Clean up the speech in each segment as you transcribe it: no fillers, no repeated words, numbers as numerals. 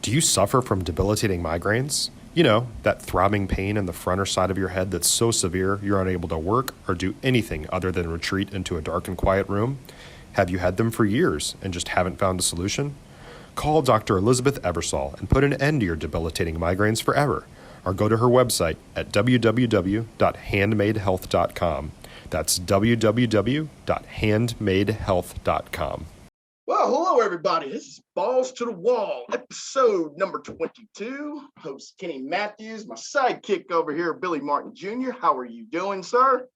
Do you suffer from debilitating migraines? You know, that throbbing pain in the front or side of your head that's so severe you're unable to work or do anything other than retreat into a dark and quiet room? Have you had them for years and just haven't found a solution? Call Dr. Elizabeth Ebersol and put an end to your debilitating migraines forever, or go to her website at www.handmadehealth.com. That's www.handmadehealth.com. Well, hello, everybody. This is Balls to the Wall, episode number 22. Host Kenny Matthews, my sidekick over here, Billy Martin Jr. How are you doing, sir?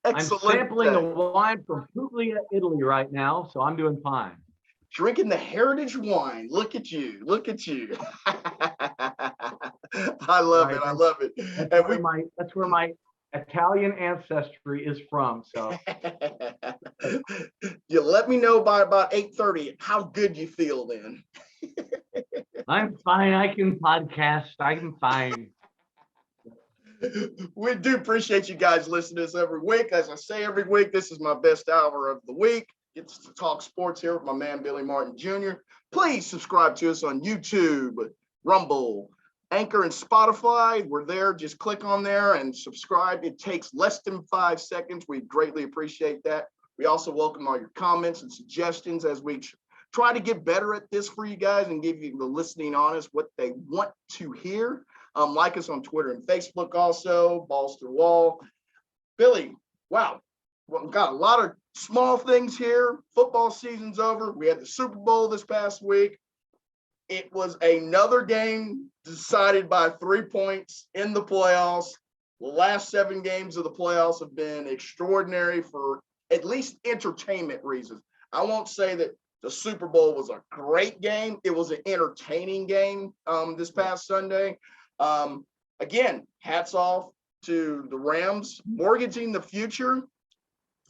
Excellent. I'm sampling a wine from Puglia, Italy right now, so I'm doing fine. Drinking the heritage wine. Look at you. Look at you. I love it. I love it. That's where my Italian ancestry is from. So you let me know by about 8:30 how good you feel then. I'm fine. I can podcast. I'm fine. We do appreciate you guys listening to us every week. As I say every week, this is my best hour of the week. It's to talk sports here with my man Billy Martin Jr. Please subscribe to us on YouTube, Rumble, Anchor, and Spotify. We're there. Just click on there and subscribe. It takes less than 5 seconds. We greatly appreciate that. We also welcome all your comments and suggestions as we try to get better at this for you guys and give you the listening audience what they want to hear. Like us on Twitter and Facebook also, Balls to the Wall. Billy, wow. Well, we've got a lot of small things here. Football season's over. We had the Super Bowl this past week. It was another game decided by 3 points in the playoffs. The last 7 games of the playoffs have been extraordinary for at least entertainment reasons. I won't say that the Super Bowl was a great game. It was an entertaining game this past Sunday. Again, hats off to the Rams mortgaging the future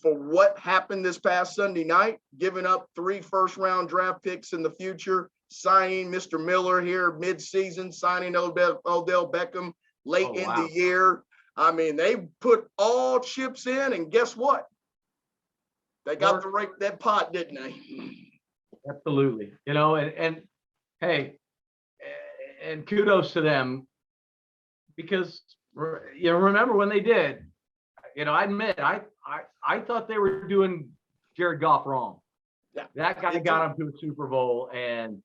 for what happened this past Sunday night, giving up 3 first-round draft picks in the future, signing Mr. Miller here mid-season, signing Odell Beckham late in the year. I mean, they put all chips in, and guess what? They got to rake that pot, didn't they? Absolutely. You know, and hey, and kudos to them, because, you know, remember when they did, you know, I admit, I thought they were doing Jared Goff wrong. Yeah, that guy got him to a Super Bowl, and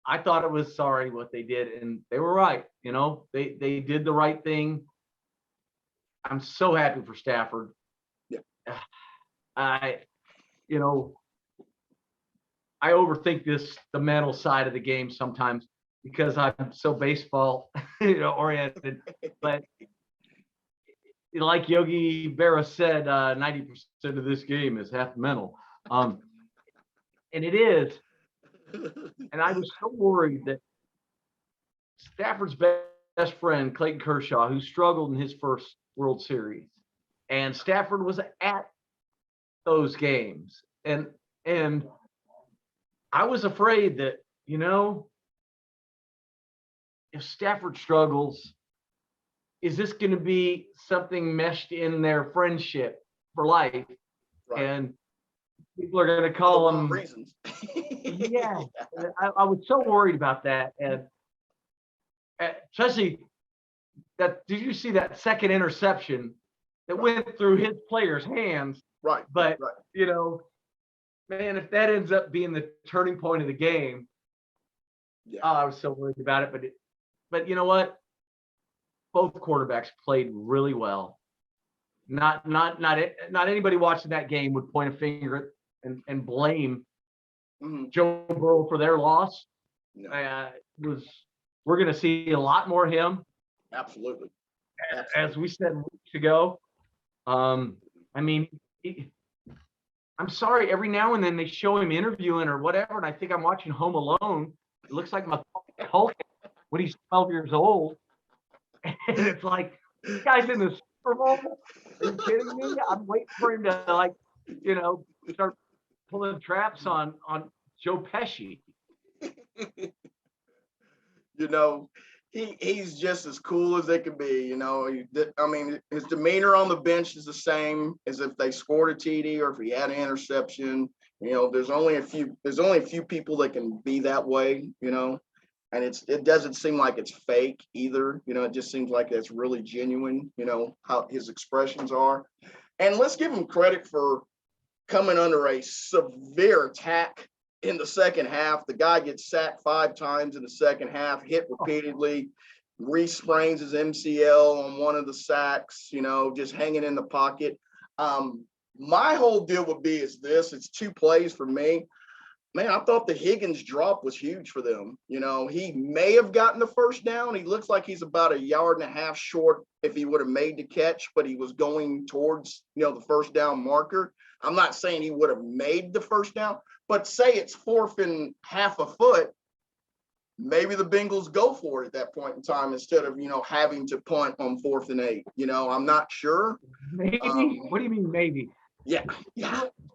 I thought it was sorry what they did, and they were right. You know, they did the right thing. I'm so happy for Stafford. Yeah. I overthink the mental side of the game sometimes because I'm so baseball, oriented. But like Yogi Berra said, 90% of this game is half mental. And it is. And I was so worried that Stafford's best friend, Clayton Kershaw, who struggled in his first World Series, and Stafford was at those games. And I was afraid that, you know, if Stafford struggles, is this going to be something meshed in their friendship for life? Right. And people are going to call them reasons. Yeah. I was so worried about that. And especially that, did you see that second interception that went through his player's hands? Right. But, you know, man, if that ends up being the turning point of the game, I was so worried about it. But you know what? Both quarterbacks played really well. Not anybody watching that game would point a finger and blame Joe Burrow for their loss. No. We're going to see a lot more of him. Absolutely. As we said weeks ago. I mean, I'm sorry, every now and then they show him interviewing or whatever, and I think I'm watching Home Alone. It looks like my Hulk when he's 12 years old. And it's like, this guy's in the Super Bowl. Are you kidding me? I'm waiting for him to, like, you know, start pulling traps on Joe Pesci. You know, he's just as cool as they can be. You know, I mean, his demeanor on the bench is the same as if they scored a TD or if he had an interception. There's only a few people that can be that way, and it doesn't seem like it's fake either. It just seems like it's really genuine, how his expressions are. And let's give him credit for coming under a severe attack in the second half. The guy gets sacked 5 times in the second half, hit repeatedly, re-sprains his MCL on one of the sacks, just hanging in the pocket. My whole deal would be it's 2 plays for me. Man, I thought the Higgins drop was huge for them. He may have gotten the first down. He looks like he's about 1.5 yards short if he would have made the catch, but he was going towards, the first down marker. I'm not saying he would have made the first down, but say it's 4th and half a foot, maybe the Bengals go for it at that point in time instead of, having to punt on 4th and 8. I'm not sure. Maybe. What do you mean maybe? Yeah.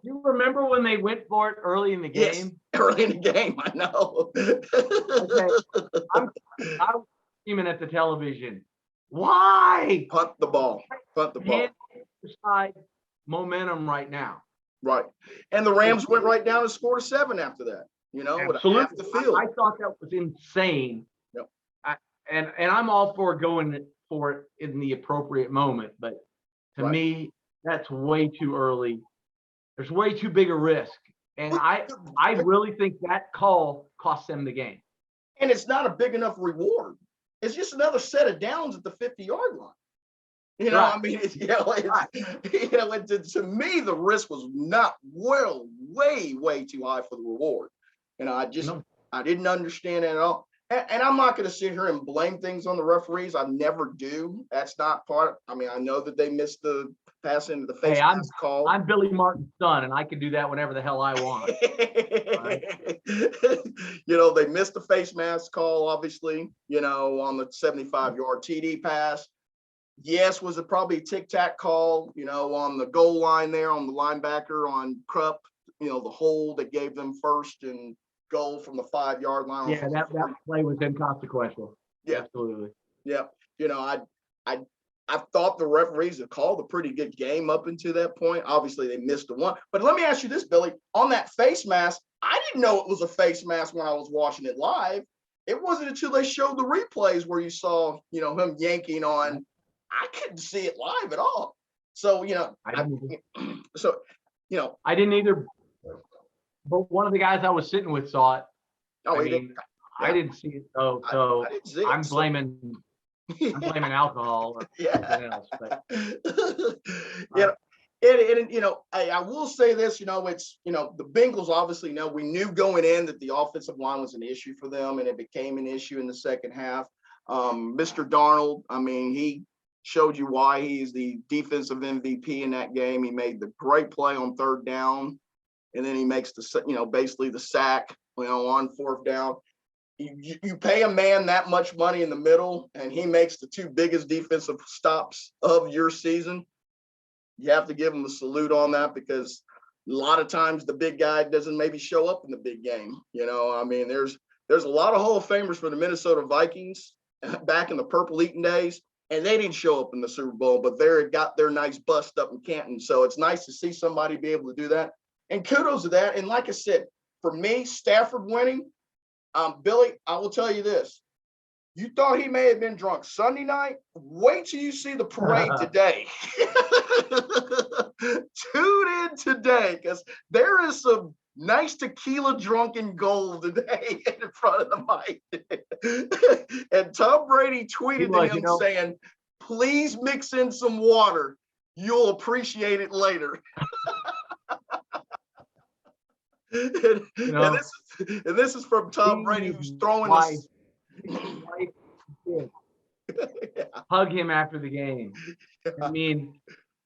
You remember when they went for it early in the game? Yes, early in the game, I know. Okay. I'm screaming at the television. Why? Punt the ball. Can't decide momentum right now. Right. And the Rams went right down and scored 7 after that, Absolutely. with half the field. I thought that was insane. Yep. And I'm all for going for it in the appropriate moment, but to me, that's way too early. There's way too big a risk. And I really think that call cost them the game. And it's not a big enough reward. It's just another set of downs at the 50-yard line. Right. I mean, to me, the risk was not way too high for the reward. I didn't understand it at all. And I'm not going to sit here and blame things on the referees. I never do. That's not part. I know that they missed the pass into the face mask call. I'm Billy Martin's son, and I can do that whenever the hell I want. Right? They missed the face mask call, obviously, on the 75-yard TD pass. Yes, was it probably a tic-tac call, on the goal line there on the linebacker on Krupp, the hold that gave them first and goal from the 5-yard line. Yeah, that play was inconsequential. Yeah, absolutely. Yeah, I thought the referees had called a pretty good game up until that point. Obviously, they missed the one. But let me ask you this, Billy. On that face mask, I didn't know it was a face mask when I was watching it live. It wasn't until they showed the replays where you saw, him yanking on. I couldn't see it live at all. So, I didn't either. But one of the guys I was sitting with saw it. I didn't see it though. So I didn't see it, I'm blaming alcohol or something else. But, I will say this, it's, the Bengals obviously we knew going in that the offensive line was an issue for them, and it became an issue in the second half. Mr. Darnold, he showed you why he's the defensive MVP in that game. He made the great play on 3rd down, and then he makes basically the sack, on 4th down. You pay a man that much money in the middle, and he makes the 2 biggest defensive stops of your season. You have to give him a salute on that, because a lot of times the big guy doesn't maybe show up in the big game. There's a lot of Hall of Famers for the Minnesota Vikings back in the purple eating days, and they didn't show up in the Super Bowl, but they got their nice bust up in Canton. So it's nice to see somebody be able to do that. And kudos to that. And like I said, for me, Stafford winning, Billy, I will tell you this. You thought he may have been drunk Sunday night? Wait till you see the parade today. Tune in today, because there is some nice tequila drunken gold today in front of the mic. And Tom Brady tweeted to him saying, please mix in some water. You'll appreciate it later. And this is from Tom Brady, who's throwing this. Hug him after the game.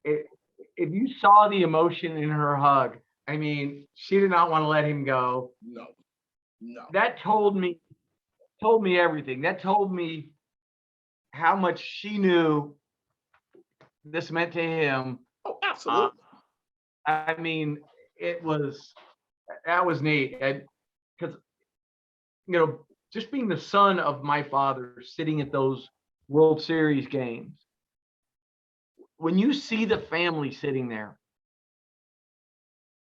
If you saw the emotion in her hug, she did not want to let him go. No. That told me everything. That told me how much she knew this meant to him. Oh, absolutely. That was neat. Because, just being the son of my father sitting at those World Series games, when you see the family sitting there,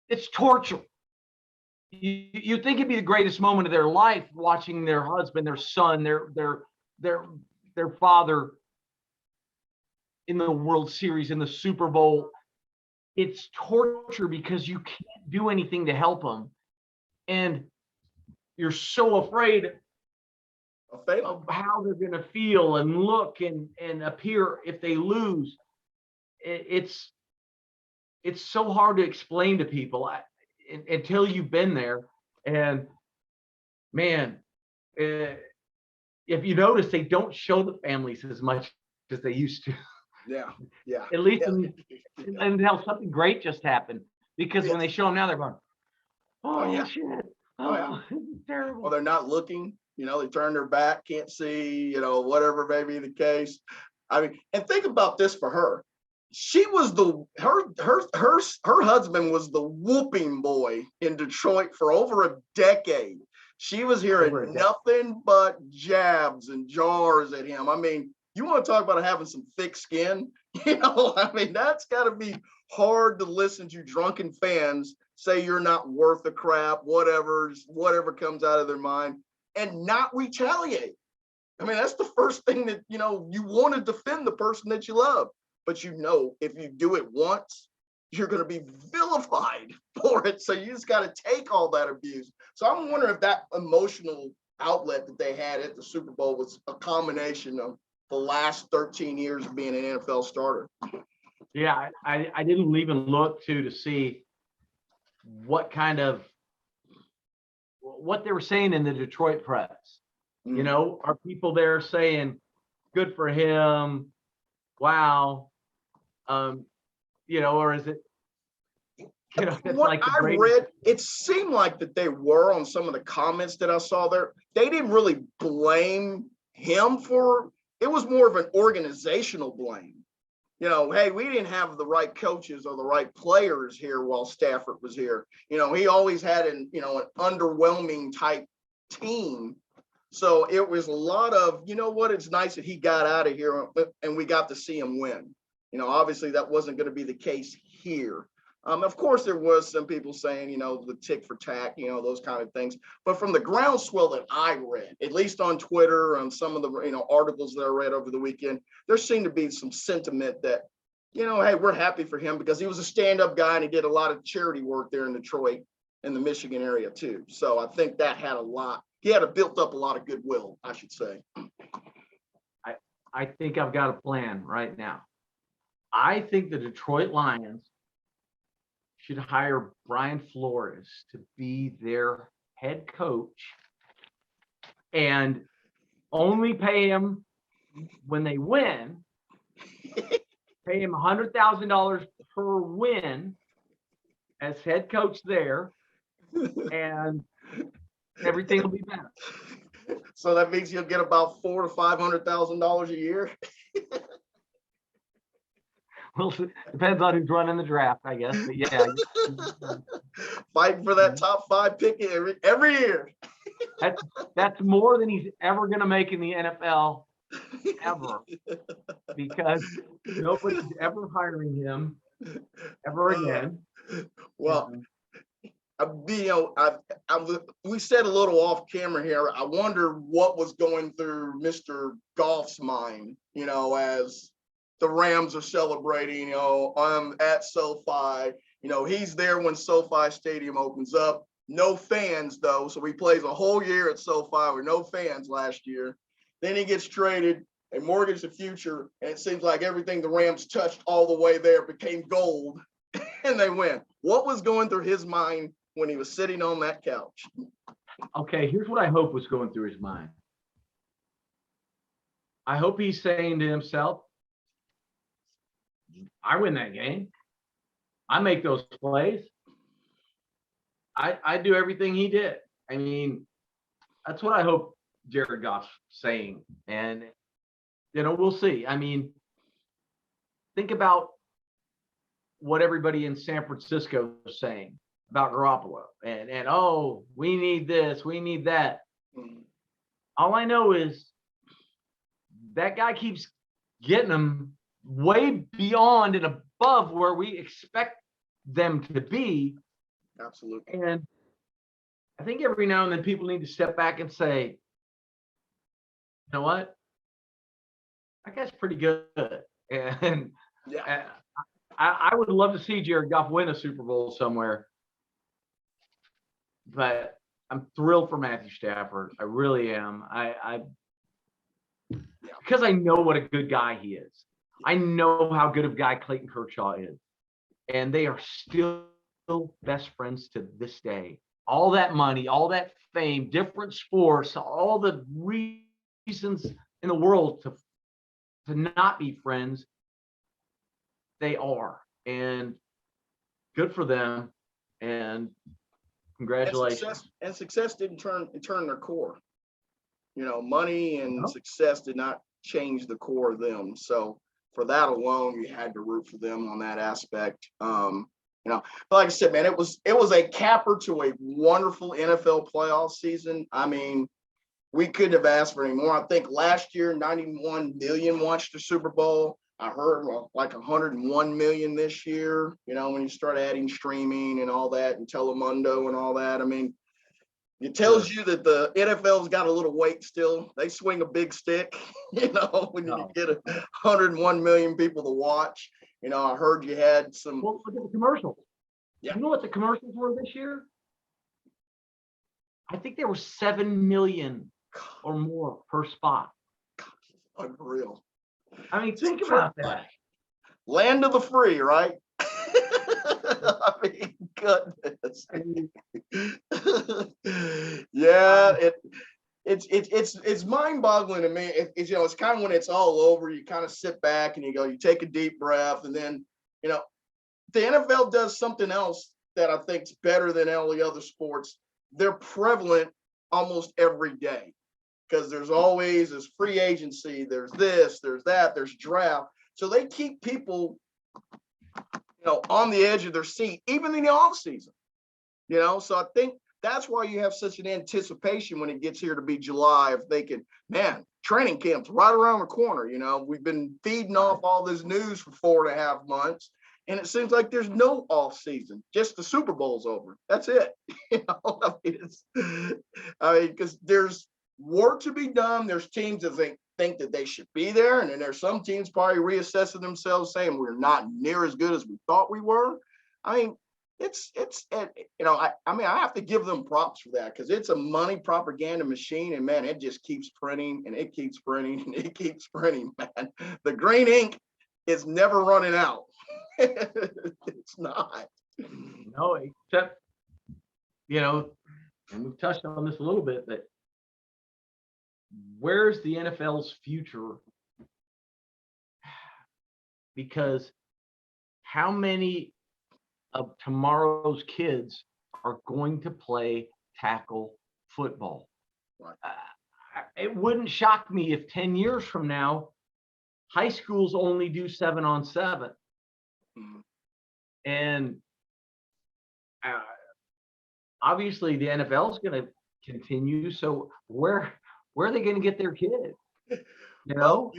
it's torture. you think it'd be the greatest moment of their life, watching their husband, their son, their father in the World Series, in the Super Bowl. It's torture because you can't do anything to help them, and you're so afraid of how they're going to feel and look and appear if they lose. It's so hard to explain to people until you've been there. And man, if you notice, they don't show the families as much as they used to. Yeah. At least until something great just happened. Because when they show them now, they're going, "Oh shit! Oh, this is terrible." Well, they're not looking. They turn their back, can't see. Whatever may be the case. I mean, and think about this for her. She was her husband was the whooping boy in Detroit for over a decade. She was hearing nothing but jabs and jars at him. I mean, you want to talk about having some thick skin? I mean, that's got to be hard to listen to drunken fans say you're not worth a crap, whatever comes out of their mind, and not retaliate. I mean, that's the first thing that, you want to defend the person that you love. But if you do it once, you're going to be vilified for it. So you just got to take all that abuse. So I'm wondering if that emotional outlet that they had at the Super Bowl was a combination of the last 13 years of being an NFL starter. Yeah, I didn't even look to see what they were saying in the Detroit press. Are people there saying, "Good for him, wow," or is it, what I read, it seemed like that they were on some of the comments that I saw there. They didn't really blame him for it. Was more of an organizational blame. Hey, we didn't have the right coaches or the right players here while Stafford was here. He always had an underwhelming type team. So it was a lot of, it's nice that he got out of here and we got to see him win. Obviously that wasn't going to be the case here. Of course, there was some people saying, the tick for tack, those kind of things. But from the groundswell that I read, at least on Twitter, on some of the, articles that I read over the weekend, there seemed to be some sentiment that, hey, we're happy for him because he was a stand-up guy and he did a lot of charity work there in Detroit and the Michigan area too. So I think that had he had built up a lot of goodwill, I should say. I think I've got a plan right now. I think the Detroit Lions should hire Brian Flores to be their head coach and only pay him when they win, pay him $100,000 per win as head coach there, and everything will be better. So that means you'll get about $400,000 to $500,000 a year. Well, depends on who's running the draft, I guess. But yeah, fighting for that top 5 pick every year. That's more than he's ever going to make in the NFL ever, because nobody's ever hiring him ever again. Well, we said a little off camera here. I wonder what was going through Mr. Goff's mind, as the Rams are celebrating, at SoFi. He's there when SoFi Stadium opens up. No fans, though. So he plays a whole year at SoFi with no fans last year. Then he gets traded and mortgaged the future. And it seems like everything the Rams touched all the way there became gold and they win. What was going through his mind when he was sitting on that couch? Okay, here's what I hope was going through his mind. I hope he's saying to himself, I win that game. I make those plays. I do everything he did. I mean, that's what I hope Jared Goff's saying. And, we'll see. I mean, think about what everybody in San Francisco is saying about Garoppolo. And oh, we need this, we need that. All I know is that guy keeps getting them way beyond and above where we expect them to be. Absolutely. And I think every now and then people need to step back and say, you know what? That guy's pretty good. And Yeah. I would love to see Jared Goff win a Super Bowl somewhere. But I'm thrilled for Matthew Stafford. I really am. Because I know what a good guy he is. I know how good of a guy Clayton Kershaw is. And they are still best friends to this day. All that money, all that fame, different sports, all the reasons in the world to not be friends, they are. And good for them. And congratulations. And success didn't turn their core. Money and success did not change the core of them. So for that alone, you had to root for them on that aspect. But like I said, man, it was a capper to a wonderful NFL playoff season. I mean, we couldn't have asked for any more. I think last year, 91 million watched the Super Bowl. I heard like 101 million this year, when you start adding streaming and all that and Telemundo and all that. I mean, it tells you that the NFL's got a little weight still. They swing a big stick, when you get 101 million people to watch. I heard you had some. Well, look at the commercials. Yeah. You know what the commercials were this year? I think there were 7 million or more per spot. Unreal. I mean, think about that. Land of the free, right? I mean, goodness. Yeah, it's mind-boggling to me. It's kind of when it's all over, you kind of sit back and you take a deep breath, and then the NFL does something else that I think is better than all the other sports. They're prevalent almost every day. Because there's free agency, there's this, there's that, there's draft. So they keep people, on the edge of their seat, even in the off season. So I think that's why you have such an anticipation when it gets here to be July. If they can, training camp's right around the corner. We've been feeding off all this news for 4.5 months, and it seems like there's no off season. Just the Super Bowl's over. That's it. Because there's work to be done. There's teams that think that they should be there, and then there's some teams probably reassessing themselves, saying we're not near as good as we thought we were. I mean, I have to give them props for that, because it's a money propaganda machine, and man, it just keeps printing and it keeps printing and it keeps printing, man. The green ink is never running out. It's not. No, except, and we've touched on this a little bit, but where's the NFL's future? Because how many of tomorrow's kids are going to play tackle football? Right. It wouldn't shock me if 10 years from now, high schools only do 7-on-7. Mm-hmm. And obviously the NFL is going to continue. So where are they going to get their kids? Well,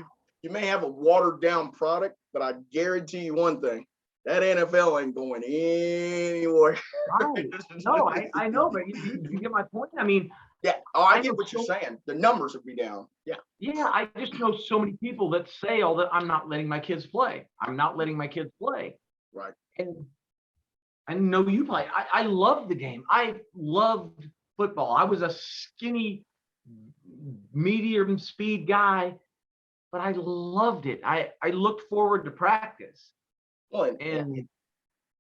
you may have a watered down product, but I guarantee you one thing: that NFL ain't going anywhere. Right. No, I know, but you get my point. I mean, yeah. Oh, I get what you're saying. The numbers would be down. Yeah. Yeah, I just know so many people that say all that. I'm not letting my kids play. I'm not letting my kids play. Right. And I know you play. I love the game. I loved football. I was a skinny, medium speed guy, but I loved it. I looked forward to practice. Well, and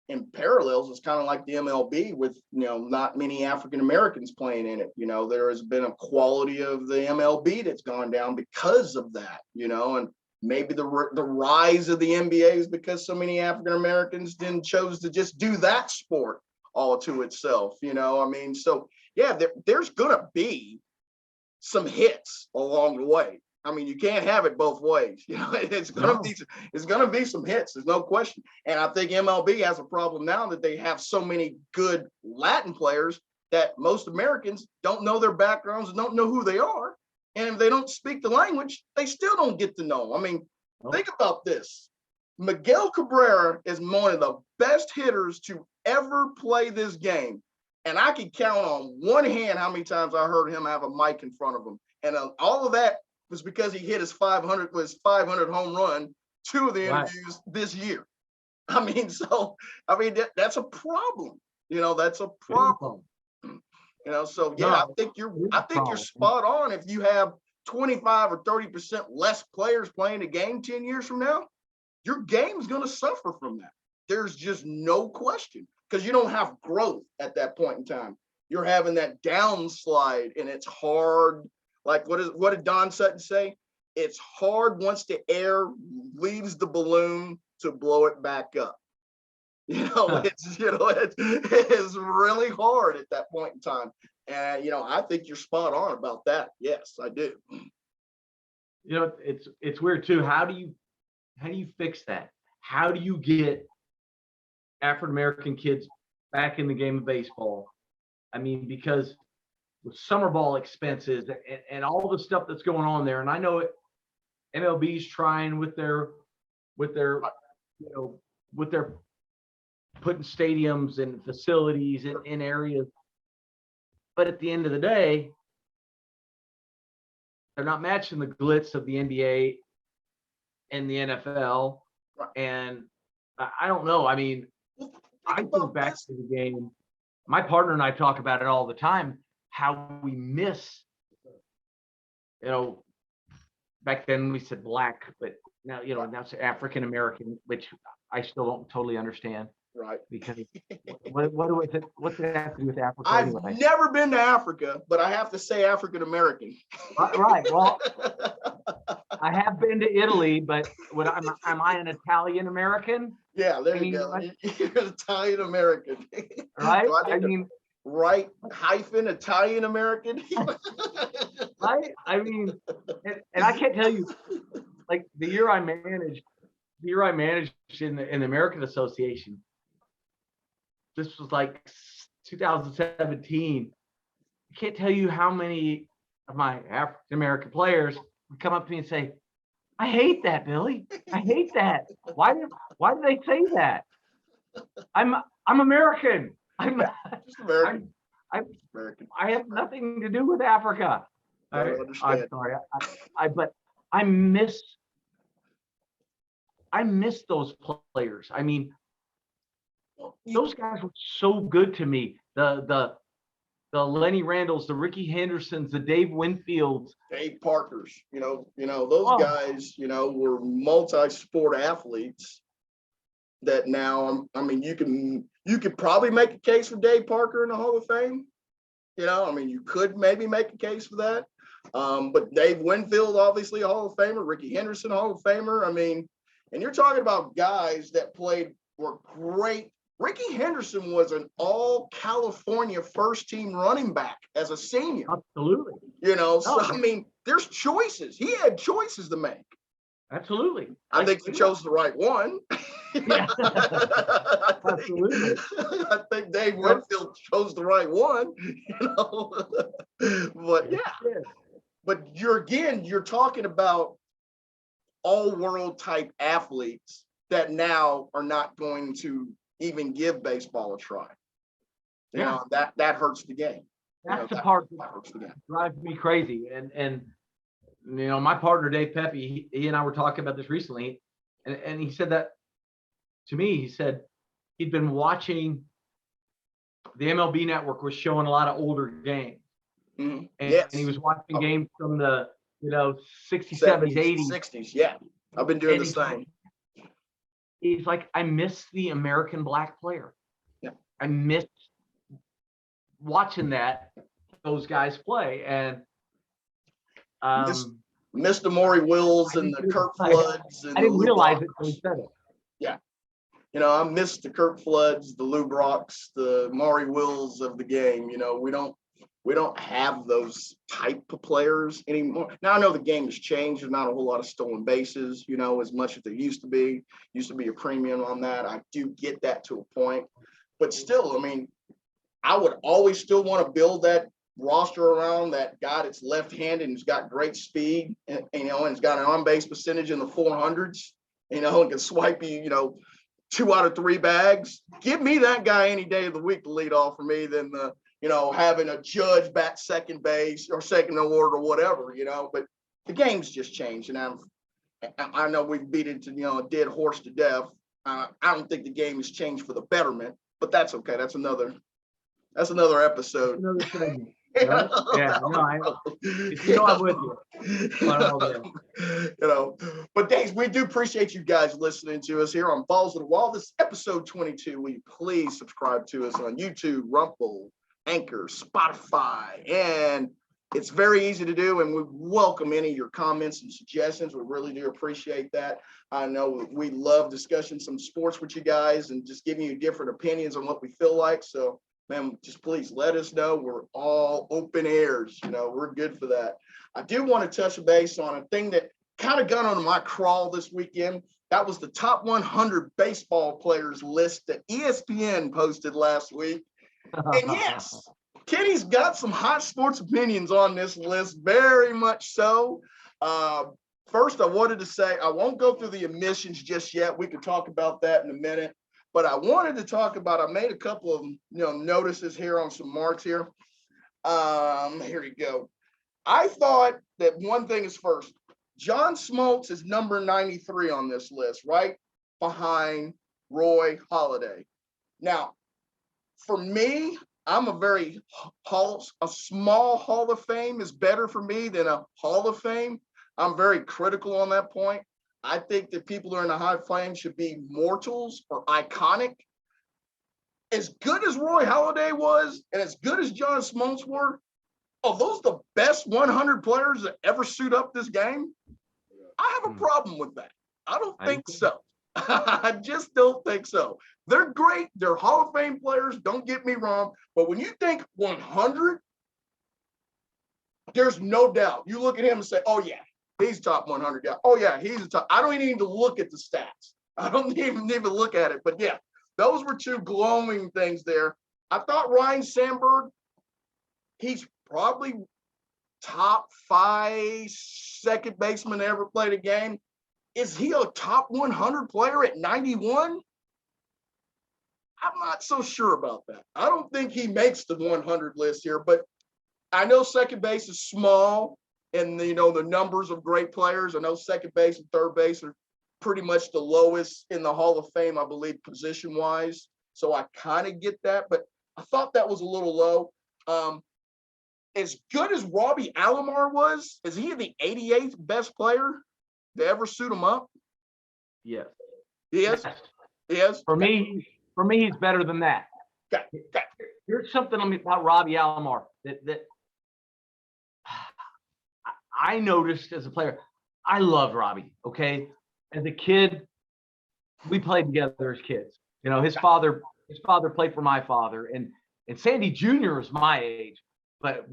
in parallels, it's kind of like the MLB with, not many African Americans playing in it. There has been a quality of the MLB that's gone down because of that, and maybe the rise of the NBA is because so many African Americans then chose to just do that sport all to itself. So yeah, there's gonna be some hits along the way. I mean, you can't have it both ways. It's gonna be some hits. There's no question. And I think MLB has a problem now that they have so many good Latin players that most Americans don't know their backgrounds and don't know who they are. And if they don't speak the language, they still don't get to know. I mean, think about this. Miguel Cabrera is one of the best hitters to ever play this game. And I can count on one hand how many times I heard him have a mic in front of him. And all of that was because he hit his 500 home run, 2 of the interviews this year. I mean, that's a problem. That's a problem. So yeah, I think you're spot on. If you have 25 or 30% less players playing a game 10 years from now, your game's going to suffer from that. There's just no question, because you don't have growth at that point in time. You're having that downslide, and it's hard. Like, what did Don Sutton say? It's hard once the air leaves the balloon to blow it back up. It's really hard at that point in time. And, I think you're spot on about that. Yes, I do. It's weird too. How do you fix that? How do you get African-American kids back in the game of baseball? I mean, because with summer ball expenses and all the stuff that's going on there, and I know MLB's trying with their putting stadiums and facilities in areas, but at the end of the day, they're not matching the glitz of the NBA and the NFL. And I don't know. I mean, I think back to the game. My partner and I talk about it all the time, how we miss, back then we said black, but now, now it's African American, which I still don't totally understand. Right. Because what's it have to do with Africa? I've never been to Africa, but I have to say African American. Right. Well, I have been to Italy, but am I an Italian American? Yeah, there you go. You're an Italian American. Right? Right hyphen Italian American. Right? I mean, and I can't tell you, like the year I managed in the American Association, this was like 2017. I can't tell you how many of my African American players would come up to me and say, "I hate that, Billy. I hate that. Why do they say that? I'm American. I'm just American. I'm American. I have nothing to do with Africa." I'm sorry. But I miss those players. I mean, those guys were so good to me. The Lenny Randalls, the Ricky Hendersons, the Dave Winfields, Dave Parkers. Those guys. Were multi-sport athletes. That now, I mean, you could probably make a case for Dave Parker in the Hall of Fame. You could maybe make a case for that. But Dave Winfield, obviously a Hall of Famer. Ricky Henderson, Hall of Famer. I mean, and you're talking about guys that were great. Ricky Henderson was an all California first team running back as a senior. Absolutely. I mean, there's choices. He had choices to make. Absolutely. I think he chose the right one. Yeah. Absolutely. I think Dave Winfield chose the right one. But yeah. But you're talking about all-world type athletes that now are not going to even give baseball a try. That hurts the game. That's the part that drives me crazy. And my partner Dave Pepe, he and I were talking about this recently, and he said that to me. He said he'd been watching the MLB Network was showing a lot of older games, and he was watching games from the 60s, 70s, 80s, 60s. Yeah, I've been doing the same. He's like, I miss the American black player. Yeah, I miss watching those guys play, and Mr. Maury Wills and the Kurt Floods. I didn't realize it until he said it. Yeah. I miss the Kurt Floods, the Lou Brocks, the Maury Wills of the game. We don't have those type of players anymore. Now I know the game has changed. There's not a whole lot of stolen bases, as much as there used to be. Used to be a premium on that. I do get that to a point. But still, I mean, I would always still want to build that roster around that guy that's left-handed and has got great speed, and has got an on-base percentage in the 400s, and can swipe you, 2 out of 3 bags. Give me that guy any day of the week to lead off for me than having a Judge bat second base or second award or whatever, but the game's just changed. And I know we've beat it to, a dead horse to death. I don't think the game has changed for the betterment, but that's okay. That's another episode. Another segment, right? Yeah, no, I'm with you. But Days, we do appreciate you guys listening to us here on Balls of the Wall. This is episode 22. Will you please subscribe to us on YouTube, Rumble, Anchor, Spotify, and it's very easy to do, and we welcome any of your comments and suggestions. We really do appreciate that. I know we love discussing some sports with you guys and just giving you different opinions on what we feel like. So, man, just please let us know. We're all open ears. We're good for that. I do want to touch base on a thing that kind of got on my crawl this weekend. That was the top 100 baseball players list that ESPN posted last week. And yes, Kenny's got some hot sports opinions on this list, very much so. First, I wanted to say, I won't go through the omissions just yet. We could talk about that in a minute. But I wanted to talk about, I made a couple of notices here on some marks here. Here you go. I thought that one thing is first. John Smoltz is number 93 on this list, right behind Roy Halladay. Now, for me, I'm a small Hall of Fame is better for me than a Hall of Fame. I'm very critical on that point. I think that people who are in the Hall of Fame should be mortals or iconic. As good as Roy Halladay was, and as good as John Smoltz were, are those the best 100 players that ever suit up this game? I have a problem with that. I don't think so. I just don't think so. They're great. They're Hall of Fame players. Don't get me wrong. But when you think 100, there's no doubt. You look at him and say, oh, yeah, he's top 100 guy. Oh, yeah, he's a top. I don't even need to look at the stats. I don't even need to look at it. But, yeah, those were two glowing things there. I thought Ryan Sandberg, he's probably top 5 second baseman to ever played a game. Is he a top 100 player at 91? I'm not so sure about that. I don't think he makes the 100 list here, but I know second base is small and the numbers of great players. I know second base and third base are pretty much the lowest in the Hall of Fame, I believe, position-wise. So I kind of get that, but I thought that was a little low. As good as Robbie Alomar was, is he the 88th best player to ever suit him up? Yes. He is? Yes. He is? For me, he's better than that. Okay. Here's something about Robbie Alomar that I noticed as a player. I loved Robbie, okay? As a kid, we played together as kids. His father played for my father, and Sandy Jr. was my age. But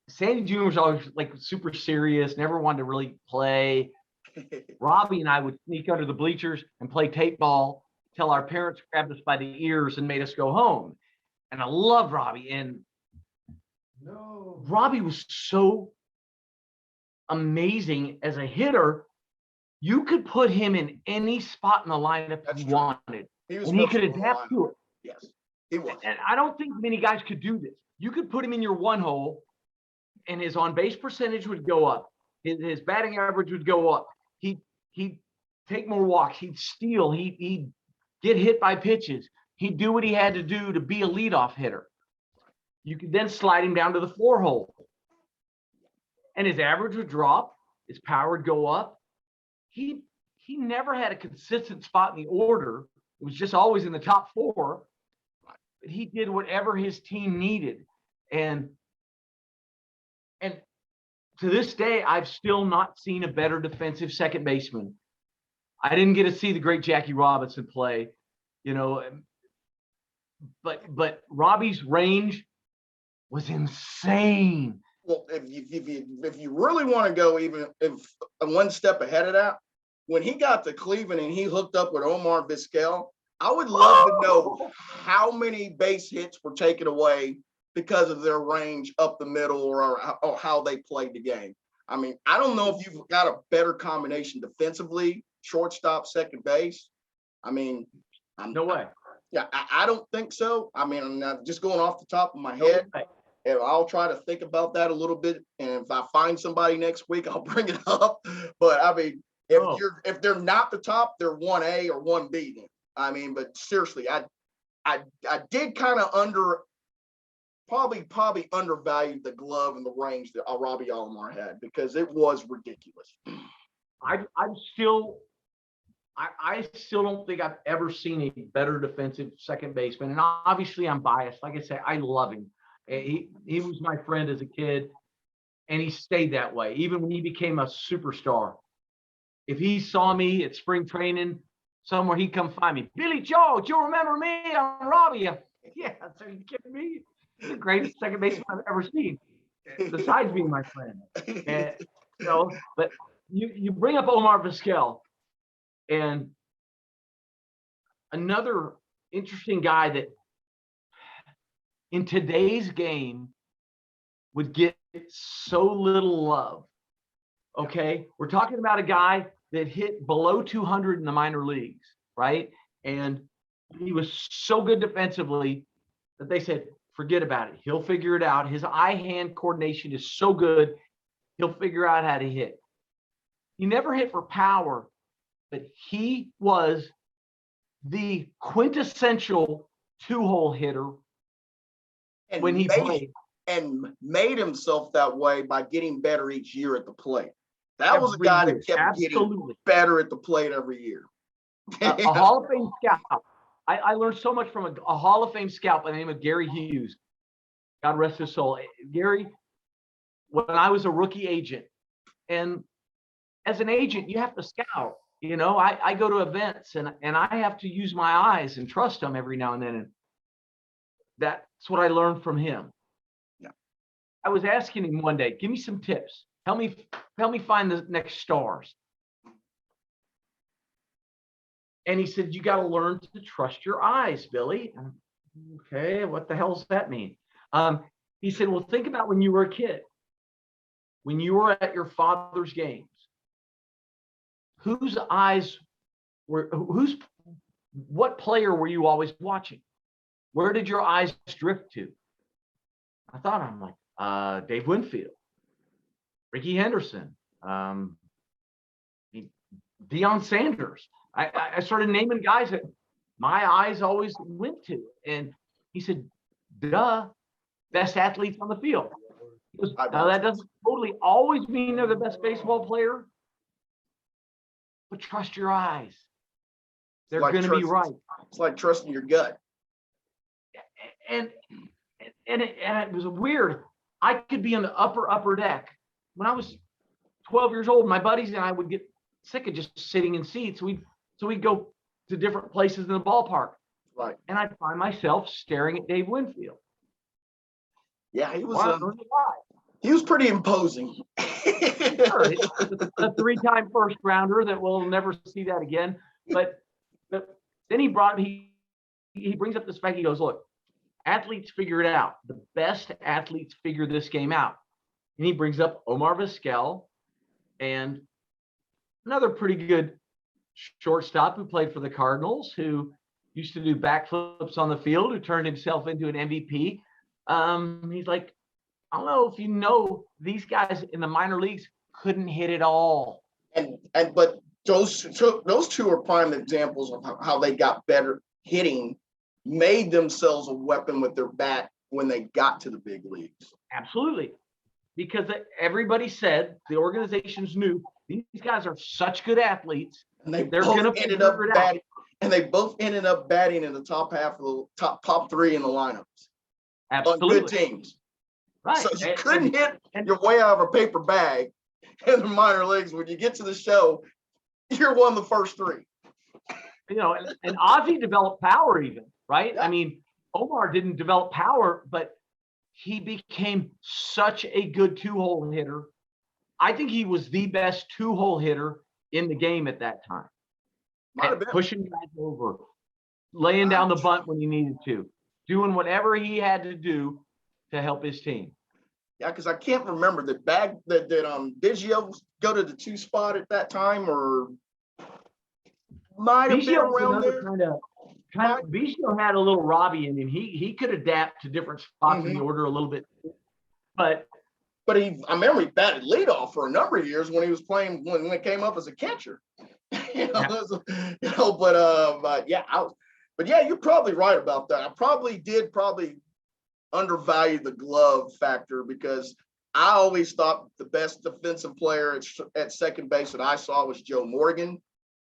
Sandy Jr. was always like super serious, never wanted to really play. Robbie and I would sneak under the bleachers and play tape ball till our parents grabbed us by the ears and made us go home. And I loved Robbie. And Robbie was so amazing as a hitter. You could put him in any spot in the lineup you wanted, and he could adapt to it. Yes, he was. And I don't think many guys could do this. You could put him in your one hole, and his on-base percentage would go up. His batting average would go up. He'd take more walks. He'd steal. He'd get hit by pitches. He'd do what he had to do to be a leadoff hitter. You could then slide him down to the 4 hole, and his average would drop. His power would go up. He never had a consistent spot in the order. It was just always in the top 4. But he did whatever his team needed. And to this day, I've still not seen a better defensive second baseman. I didn't get to see the great Jackie Robinson play, but Robbie's range was insane. Well, if you really want to go even one step ahead of that, when he got to Cleveland and he hooked up with Omar Vizquel, I would love to know how many base hits were taken away because of their range up the middle or how they played the game. I mean, I don't know if you've got a better combination defensively, shortstop, second base. I mean, No way. Yeah, I don't think so. I mean, I'm not just going off the top of my No head. way. And I'll try to think about that a little bit. And if I find somebody next week, I'll bring it up. But I mean, if they're not the top, they're 1A or 1B then. I mean, but seriously, I did kind of probably undervalued the glove and the range that Robbie Alomar had, because it was ridiculous. I still don't think I've ever seen a better defensive second baseman. And obviously I'm biased. Like I say, I love him. He was my friend as a kid, and he stayed that way, even when he became a superstar. If he saw me at spring training somewhere, he'd come find me. Billy Joe, do you remember me? I'm Robbie. Yeah, so you kidding me? He's the greatest second baseman I've ever seen, besides being my friend. And, but you bring up Omar Vizquel, and another interesting guy that in today's game would get so little love. Okay, we're talking about a guy that hit below 200 in the minor leagues, right? And he was so good defensively that they said, forget about it. He'll figure it out. His eye-hand coordination is so good, he'll figure out how to hit. He never hit for power, but he was the quintessential two-hole hitter And when he played. And made himself that way by getting better each year at the plate. That was a Every guy year. that kept Absolutely. getting better at the plate every year. A Hall of Fame scout. I learned so much from a Hall of Fame scout by the name of Gary Hughes. God rest his soul. Gary, when I was a rookie agent, and as an agent, you have to scout. You know, I go to events and I have to use my eyes and trust them every now and then. And that's what I learned from him. Yeah. I was asking him one day, give me some tips. Help me find the next stars. And he said, you got to learn to trust your eyes, Billy. Okay, what the hell does that mean? He said, well, think about when you were a kid, when you were at your father's games. What player were you always watching? Where did your eyes drift to? I'm like, Dave Winfield, Ricky Henderson, Deion Sanders. I started naming guys that my eyes always went to. And he said, duh, best athletes on the field. He goes, now that doesn't totally always mean they're the best baseball player, but trust your eyes. They're going to be right. It's like trusting your gut. And it was weird. I could be on the upper deck. When I was 12 years old, my buddies and I would get sick of just sitting in seats. So we'd go to different places in the ballpark. Right. And I'd find myself staring at Dave Winfield. Yeah, he was he was pretty imposing. Sure, a three-time first rounder that we'll never see that again. But then he brings up this fact. He goes, look, athletes figure it out. The best athletes figure this game out. And he brings up Omar Vizquel and another pretty good shortstop who played for the Cardinals, who used to do backflips on the field, who turned himself into an MVP. He's like, I don't know if you know, these guys in the minor leagues couldn't hit it all. But those two are prime examples of how they got better hitting, made themselves a weapon with their bat when they got to the big leagues. Absolutely. Because everybody said, the organizations knew, these guys are such good athletes. And they both ended up batting. And they both ended up batting in the top half of the top three in the lineups. Absolutely. On good teams. Right. So you couldn't hit your way out of a paper bag in the minor leagues. When you get to the show, you're one of the first three. You know, and Ozzie developed power even, right? Yeah. I mean, Omar didn't develop power, but he became such a good two-hole hitter. I think he was the best two-hole hitter in the game at that time. Pushing guys over, laying down the bunt when he needed to, doing whatever he had to do to help his team. Yeah, because I can't remember did Biggio go to the 2 spot at that time, or might have been around there. kind of Vizquel had a little Robby in him. He could adapt to different spots in the order a little bit, but I remember he batted leadoff for a number of years when he was playing when it came up as a catcher. But yeah, you're probably right about that. I probably undervalue the glove factor because I always thought the best defensive player at second base that I saw was Joe Morgan.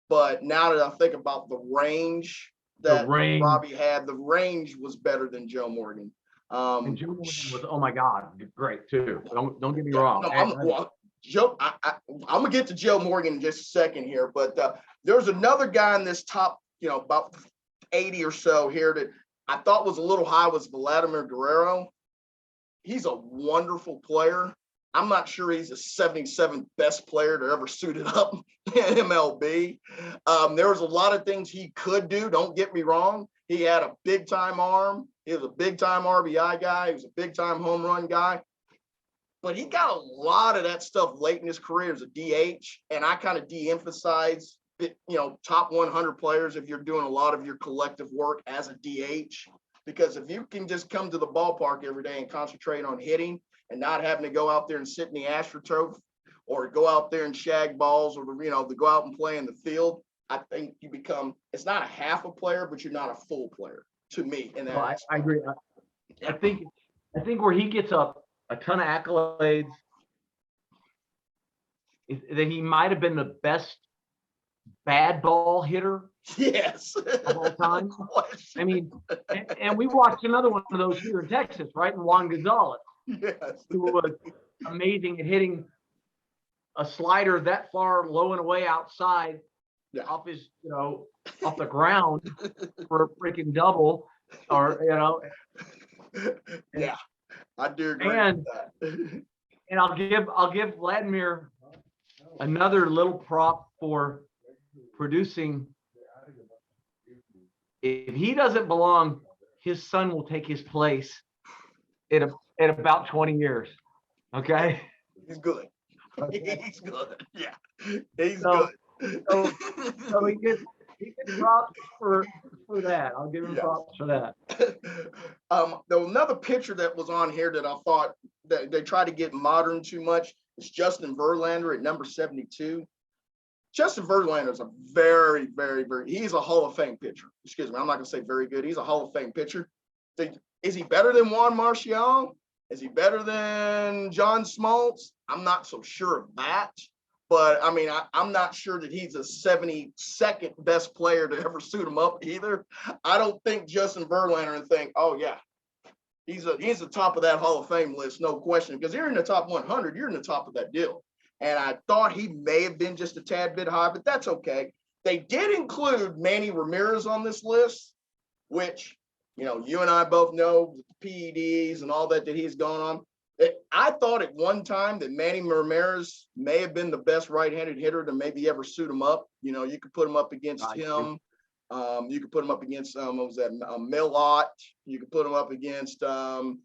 But now that I think about the range that Robby had, the range was better than Joe Morgan. And Joe Morgan was, oh my God, great too. Don't get me wrong. No, I'm gonna get to Joe Morgan in just a second here, but there's another guy in this top, about 80 or so here that I thought was a little high was Vladimir Guerrero. He's a wonderful player. I'm not sure he's the 77th best player to ever suit it up in MLB. There was a lot of things he could do. Don't get me wrong. He had a big time arm. He was a big time RBI guy. He was a big time home run guy. But he got a lot of that stuff late in his career as a DH. And I kind of de-emphasize, top 100 players if you're doing a lot of your collective work as a DH. Because if you can just come to the ballpark every day and concentrate on hitting and not having to go out there and sit in the AstroTurf or go out there and shag balls or, to go out and play in the field, I think you become, it's not a half a player, but you're not a full player to me. And I agree. I think where he gets a ton of accolades is that he might have been the best bad ball hitter of all time. I mean, and we watched another one of those here in Texas, right? And Juan Gonzalez, who was amazing at hitting a slider that far low and away outside off his, off the ground for a freaking double, or Yeah, I do agree with that. And I'll give Vladimir another little prop for producing. If he doesn't belong, his son will take his place in about 20 years. Okay. He's good. He's good. Yeah. He's good. So he gets props for that. I'll give him props for that. There was another pitcher that was on here that I thought that they try to get modern too much. It's Justin Verlander at number 72. Justin Verlander is a very, very, he's a Hall of Fame pitcher. Excuse me, I'm not going to say very good. He's a Hall of Fame pitcher. Is he better than Juan Martial? Is he better than John Smoltz? I'm not so sure of that. But, I mean, I'm not sure that he's a 72nd best player to ever suit him up either. I don't think Justin Verlander and think, oh, yeah, he's the top of that Hall of Fame list, no question. Because you're in the top 100, you're in the top of that deal. And I thought he may have been just a tad bit high, but that's okay. They did include Manny Ramirez on this list, which, you and I both know the PEDs and all that he's gone on. I thought at one time that Manny Ramirez may have been the best right-handed hitter to maybe ever suit him up. You could put him up against him. You could put him up against, Milot. You could put him up against, Alberto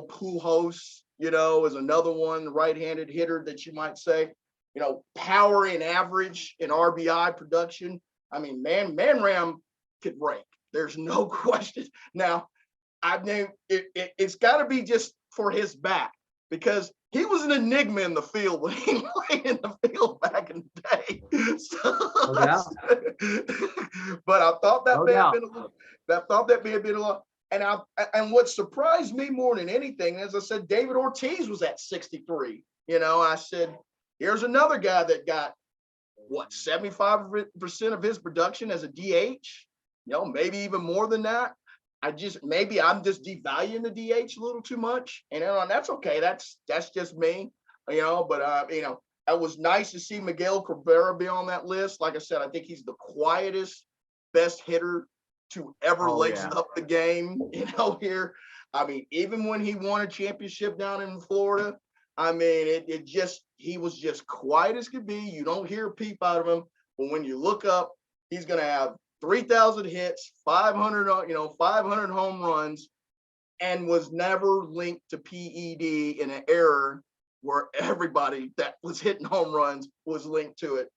Pujols, is another one, right-handed hitter that you might say, power and average in RBI production. I mean, Man Ram could rake. There's no question. Now, I mean, it's got to be just for his back because he was an enigma in the field when he played in the field back in the day. But I thought that may have been a lot. And what surprised me more than anything, as I said, David Ortiz was at 63. I said, here's another guy that got 75% of his production as a DH. Maybe even more than that. I'm just devaluing the DH a little too much, and that's okay. That's just me, But it was nice to see Miguel Cabrera be on that list. Like I said, I think he's the quietest, best hitter to ever lace up the game. Here. I mean, even when he won a championship down in Florida, I mean, he was just quiet as could be. You don't hear a peep out of him, but when you look up, he's going to have 3,000 hits, 500 home runs, and was never linked to PED in an era where everybody that was hitting home runs was linked to it.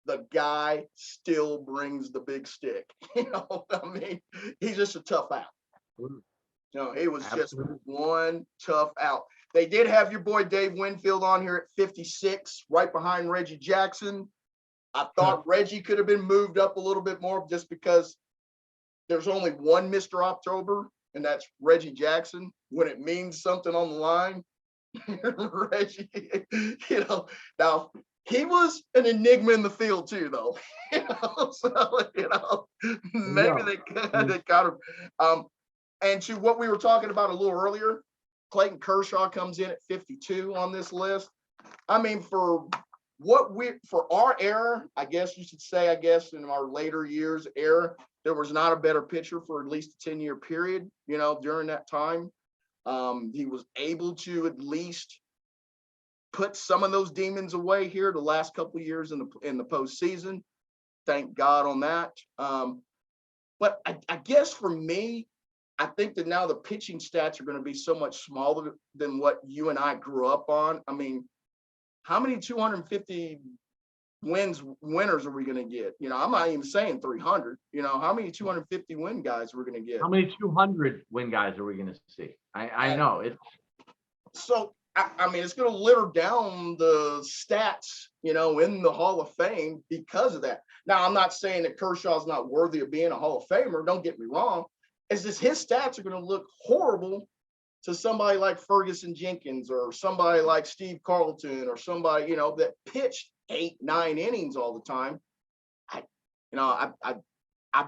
the guy still brings the big stick. I mean, he's just a tough out. He was Absolutely. just one tough out. They did have your boy Dave Winfield on here at 56, right behind Reggie Jackson. I thought Reggie could have been moved up a little bit more just because there's only one Mr. October, and that's Reggie Jackson. When it means something on the line, Reggie, now he was an enigma in the field too, though. Maybe they got him. And to what we were talking about a little earlier, Clayton Kershaw comes in at 52 on this list. I mean, for our era, I guess you should say, in our later years era, there was not a better pitcher for at least a 10-year period, during that time. He was able to at least put some of those demons away here the last couple of years in the postseason. Thank God on that. But I guess for me, I think that now the pitching stats are going to be so much smaller than what you and I grew up on. I mean, how many 250 winners are we going to get? I'm not even saying 300. How many 250 win guys are we going to get? How many 200 win guys are we going to see? I know it. So I mean, it's going to litter down the stats, in the Hall of Fame because of that. Now, I'm not saying that Kershaw's not worthy of being a Hall of Famer. Don't get me wrong. It's just his stats are going to look horrible to somebody like Ferguson Jenkins or somebody like Steve Carlton or somebody, that pitched 8-9 innings all the time. I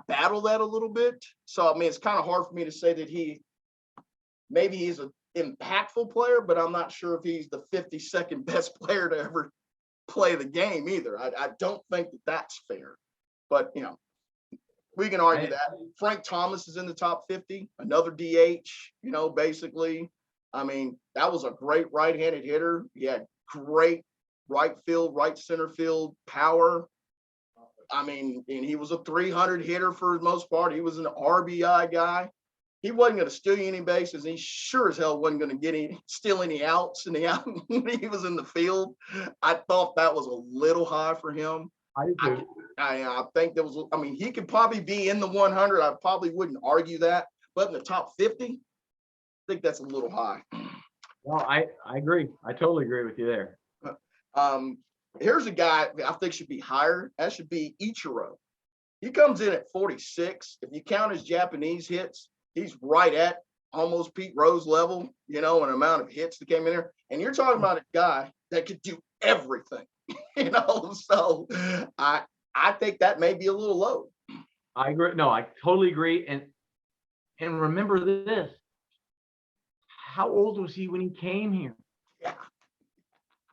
battle that a little bit. So, I mean, it's kind of hard for me to say that maybe he's an impactful player, but I'm not sure if he's the 52nd best player to ever play the game either. I don't think that that's fair, but, we can argue that. Frank Thomas is in the top 50, another DH, basically. I mean, that was a great right-handed hitter. He had great right field, right center field power. I mean, and he was a 300 hitter for the most part. He was an RBI guy. He wasn't going to steal you any bases. And he sure as hell wasn't going to steal any outs when he was in the field. I thought that was a little high for him. I think there was, he could probably be in the 100. I probably wouldn't argue that, but in the top 50, I think that's a little high. Well, I agree. I totally agree with you there. Here's a guy I think should be higher. That should be Ichiro. He comes in at 46. If you count his Japanese hits, he's right at almost Pete Rose level, an amount of hits that came in there. And you're talking about a guy that could do everything. So I think that may be a little low. I agree. No, I totally agree. And remember this: how old was he when he came here? Yeah.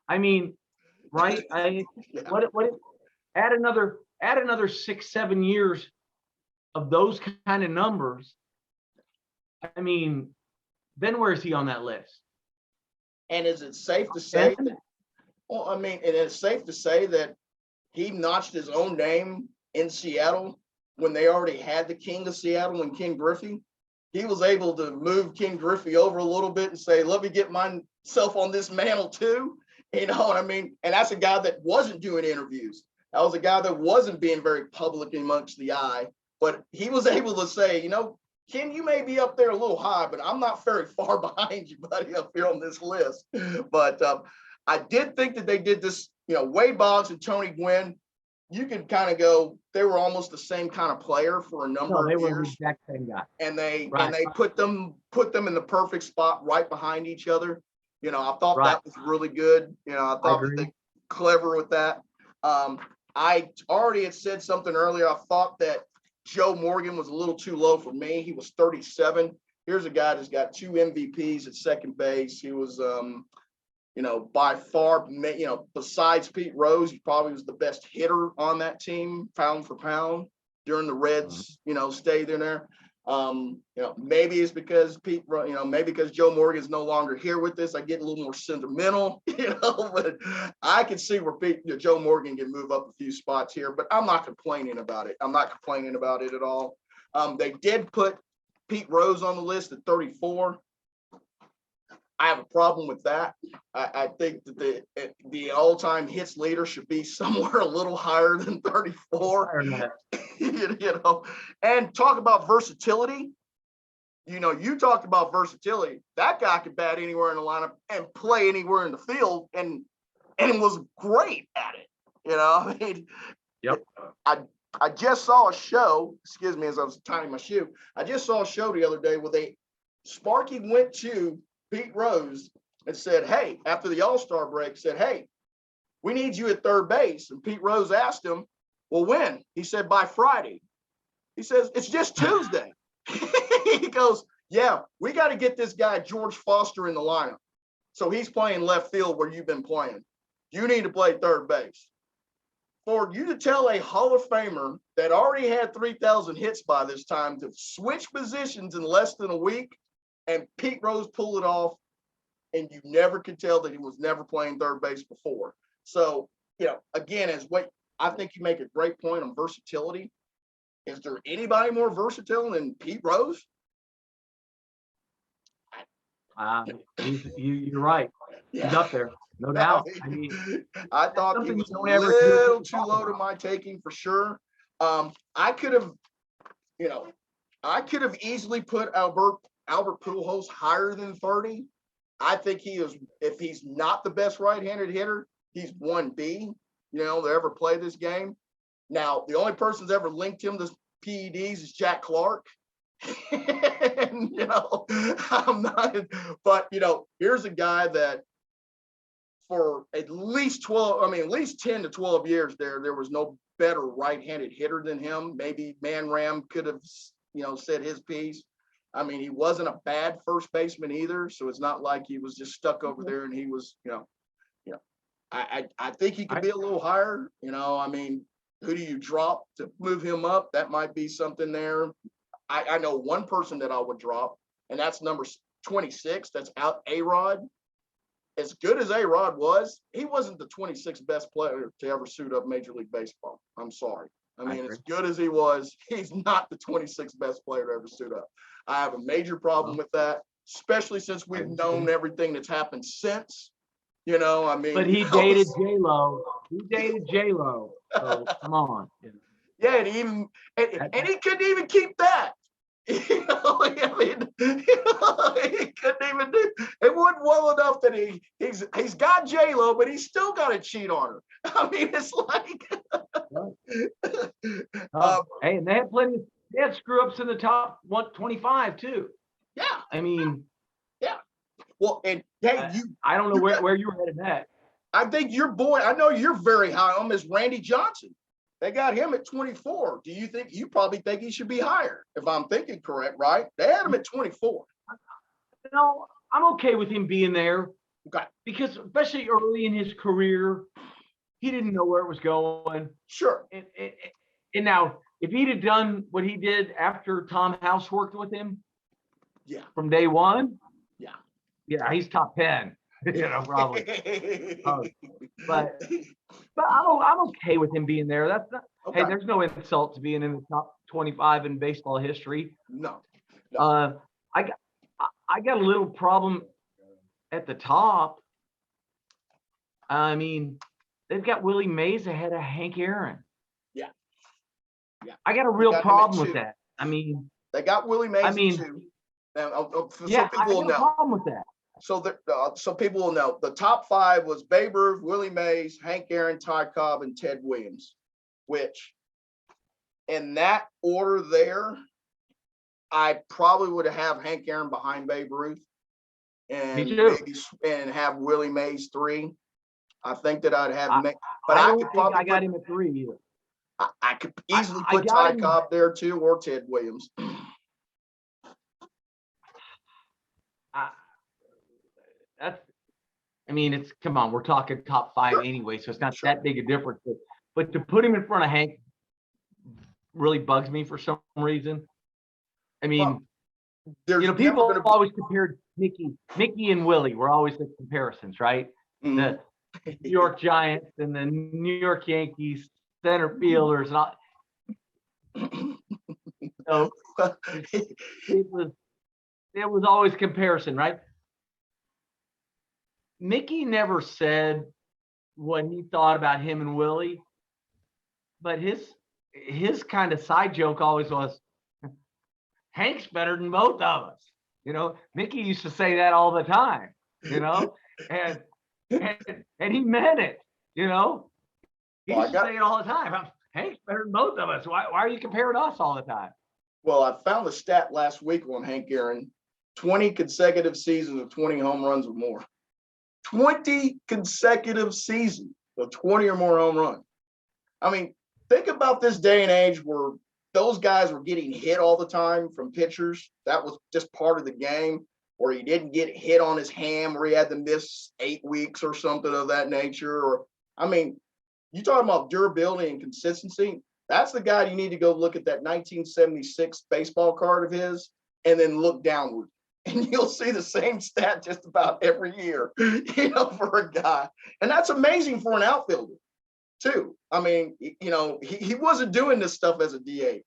I mean, right? Yeah. What? Add another 6-7 years of those kind of numbers. I mean, then where is he on that list? And is it safe to say? And it's safe to say that he notched his own name in Seattle when they already had the king of Seattle and Ken Griffey. He was able to move Ken Griffey over a little bit and say, let me get myself on this mantle too. You know what I mean? And that's a guy that wasn't doing interviews. That was a guy that wasn't being very public amongst the eye, but he was able to say, Ken, you may be up there a little high, but I'm not very far behind you, buddy, up here on this list. But I did think that they did this, Wade Boggs and Tony Gwynn, you could kind of go, they were almost the same kind of player for a number of years. They were the exact same guy. And they put them in the perfect spot right behind each other. I thought that was really good. I thought that they clever with that. I already had said something earlier. I thought that Joe Morgan was a little too low for me. He was 37. Here's a guy that's got 2 MVPs at second base. He was, by far, besides Pete Rose, he probably was the best hitter on that team, pound for pound, during the Reds, stayed in there. Maybe it's because maybe because Joe Morgan is no longer here with us. I get a little more sentimental, but I can see where Joe Morgan can move up a few spots here, but I'm not complaining about it. I'm not complaining about it at all. They did put Pete Rose on the list at 34. I have a problem with that. I think that the all-time hits leader should be somewhere a little higher than 34. And talk about versatility. You talked about versatility. That guy could bat anywhere in the lineup and play anywhere in the field, and was great at it. I mean, Yep. I just saw a show. Excuse me, as I was tying my shoe. I just saw a show the other day where Sparky went to Pete Rose and said, "Hey," after the All-Star break, said, "Hey, we need you at third base." And Pete Rose asked him, "Well, when?" He said, "By Friday." He says, "It's just Tuesday." He goes, "Yeah, we got to get this guy George Foster in the lineup. So he's playing left field where you've been playing. You need to play third base." For you to tell a Hall of Famer that already had 3,000 hits by this time to switch positions in less than a week, and Pete Rose pulled it off, and you never could tell that he was never playing third base before. So, again, I think you make a great point on versatility. Is there anybody more versatile than Pete Rose? You're right. He's up there, no doubt. I thought he was a little too low to my taking for sure. I could have easily put Albert Pujols higher than 30. I think he is, if he's not the best right-handed hitter, he's 1B, to ever play this game. Now, the only person that's ever linked him to PEDs is Jack Clark. And, I'm not, but, here's a guy that for at least 10 to 12 years there was no better right-handed hitter than him. Maybe Man Ram could have, said his piece. I mean, he wasn't a bad first baseman either. So it's not like he was just stuck over there and he was, I think he could be a little higher, who do you drop to move him up? That might be something there. I know one person that I would drop, and that's number 26. That's out A-Rod. As good as A-Rod was, he wasn't the 26th best player to ever suit up Major League Baseball. I'm sorry. As good as he was, he's not the 26th best player to ever suit up. I have a major problem with that, especially since we've known everything that's happened since. But he dated J-Lo. So come on. Yeah, and he couldn't even keep that. He couldn't even do. It wasn't well enough that he's got J-Lo, but he's still got to cheat on her. It's like. Hey, and they had plenty. They had screw ups in the top 125 too. Yeah. Yeah. Well, and hey, I don't know where you were headed next. I think your boy, I know you're very high on him, is Randy Johnson. They got him at 24. Do you probably think he should be higher, if I'm thinking correct, right? They had him at 24. No, I'm okay with him being there. Okay. Because especially early in his career, he didn't know where it was going. Sure. And now, if he'd have done what he did after Tom House worked with him, from day one, he's top 10. Probably. But I'm okay with him being there. That's not. Okay. Hey, there's no insult to being in the top 25 in baseball history. No. I got a little problem at the top. They've got Willie Mays ahead of Hank Aaron. Yeah. I got a real problem with that. They got Willie Mays too. I got a problem with that. So people will know the top 5 was Babe Ruth, Willie Mays, Hank Aaron, Ty Cobb, and Ted Williams, which in that order there, I probably would have Hank Aaron behind Babe Ruth and have Willie Mays 3. I think that I'd have, I got him at 3 either. I could easily put Ty Cobb there too, or Ted Williams. Come on, we're talking top 5 anyway, so it's not that big a difference. But to put him in front of Hank really bugs me for some reason. People always compared Mickey and Willie were always the comparisons, right? Mm-hmm. The New York Giants and the New York Yankees center fielders and all. So it was always comparison, right? Mickey never said what he thought about him and Willie, but his kind of side joke always was, Hank's better than both of us. Mickey used to say that all the time, and he meant it, He Well, used to say it all the time. Hank's better than both of us. Why are you comparing us all the time? Well, I found the stat last week on Hank Aaron, 20 consecutive seasons of 20 home runs or more. 20 consecutive seasons of 20 or more home runs. I mean, think about this day and age where those guys were getting hit all the time from pitchers. That was just part of the game, or he didn't get hit on his ham, or he had to miss 8 weeks or something of that nature. Or, I mean, you talking about durability and consistency. That's the guy you need to go look at that 1976 baseball card of his and then look downward. And you'll see the same stat just about every year, for a guy. And that's amazing for an outfielder, too. I mean, he wasn't doing this stuff as a DH.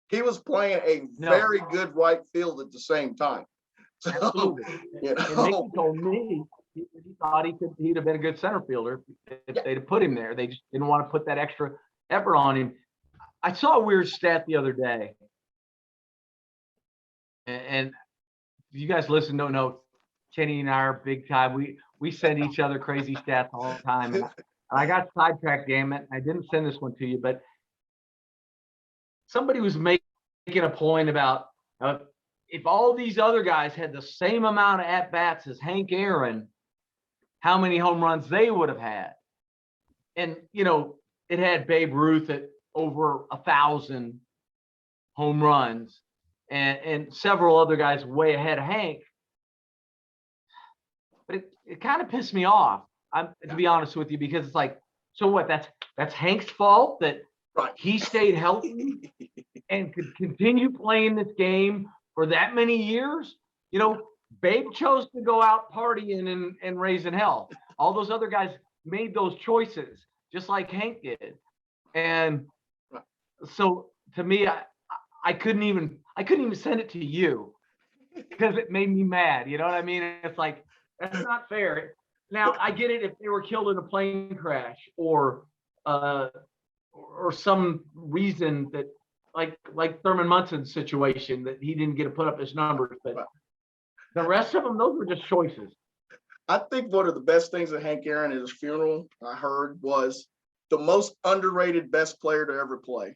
He was playing a very good right field at the same time. So, absolutely. And Mickey told me he thought he'd have been a good center fielder if they'd have put him there. They just didn't want to put that extra effort on him. I saw a weird stat the other day, and you guys listen, don't know, Kenny and I are big time. We send each other crazy stats all the time. And I got sidetracked, damn it. I didn't send this one to you, but somebody was making a point about if all these other guys had the same amount of at-bats as Hank Aaron, how many home runs they would have had. And, it had Babe Ruth at over 1,000 home runs and several other guys way ahead of Hank. But it kind of pissed me off, to be honest with you, because it's like, so what? That's Hank's fault that he stayed healthy and could continue playing this game for that many years. Babe chose to go out partying and raising hell. All those other guys made those choices, just like Hank did. And so to me, I couldn't even send it to you because it made me mad. You know what I mean? It's like, that's not fair. Now I get it if they were killed in a plane crash or some reason that like Thurman Munson's situation that he didn't get to put up his numbers, but the rest of them, those were just choices. I think one of the best things at Hank Aaron at his funeral I heard was the most underrated best player to ever play.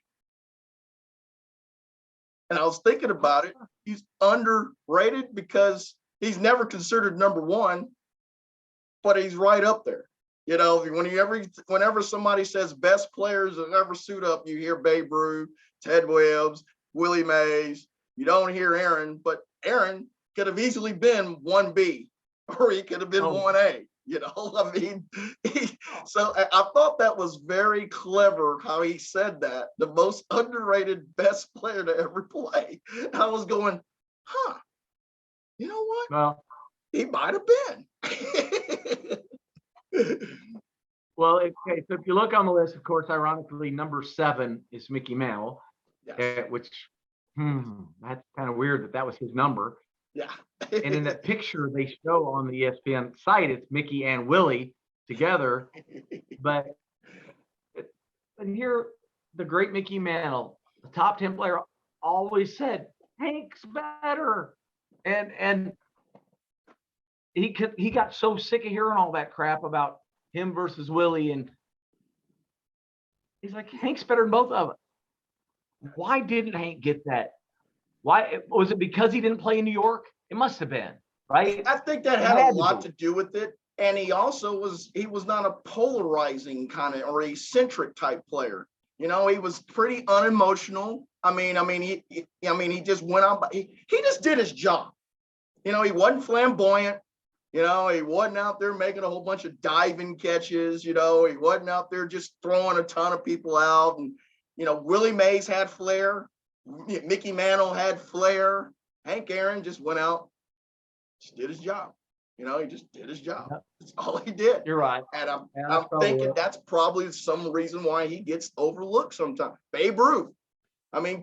And I was thinking about it. He's underrated because he's never considered number one, but he's right up there. Whenever somebody says best players that ever suit up, you hear Babe Ruth, Ted Williams, Willie Mays. You don't hear Aaron, but Aaron could have easily been 1B or he could have been 1A. So I thought that was very clever how he said that, the most underrated best player to ever play. And I was going, you know what? Well, he might have been. Well, okay. So if you look on the list, of course, ironically, number 7 is Mickey Mantle, which that's kind of weird that was his number. Yeah. And in that picture they show on the ESPN site, it's Mickey and Willie together. But here, the great Mickey Mantle, the top 10 player, always said Hank's better, and he got so sick of hearing all that crap about him versus Willie, and he's like, Hank's better than both of us. Why didn't Hank get that? Why was it? Because he didn't play in New York? It must have been, right? I think that had a lot to do with it. And he also was not a polarizing kind of or eccentric type player. He was pretty unemotional. He just went out. He just did his job. He wasn't flamboyant. He wasn't out there making a whole bunch of diving catches. He wasn't out there just throwing a ton of people out. And, Willie Mays had flair. Mickey Mantle had flair. Hank Aaron just went out, just did his job. He just did his job. That's all he did. You're right. And I'm thinking that's probably some reason why he gets overlooked sometimes. Babe Ruth.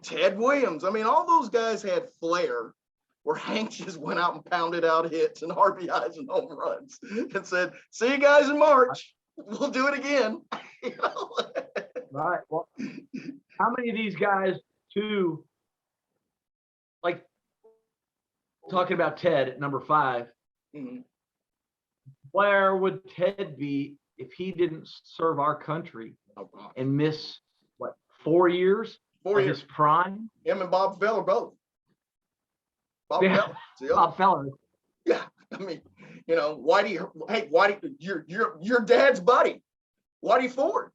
Ted Williams. All those guys had flair, where Hank just went out and pounded out hits and RBIs and home runs and said, "See you guys in March. We'll do it again." You know? Right. Well, how many of these guys, too, like talking about Ted at number 5, Mhm. where would Ted be if he didn't serve our country Oh, God. and miss, 4 years 4 of years. his prime? Him and Bob Feller both. Bob Yeah. Feller. Yeah. Bob Feller. Yeah. I mean, Whitey, your dad's buddy, Whitey Ford.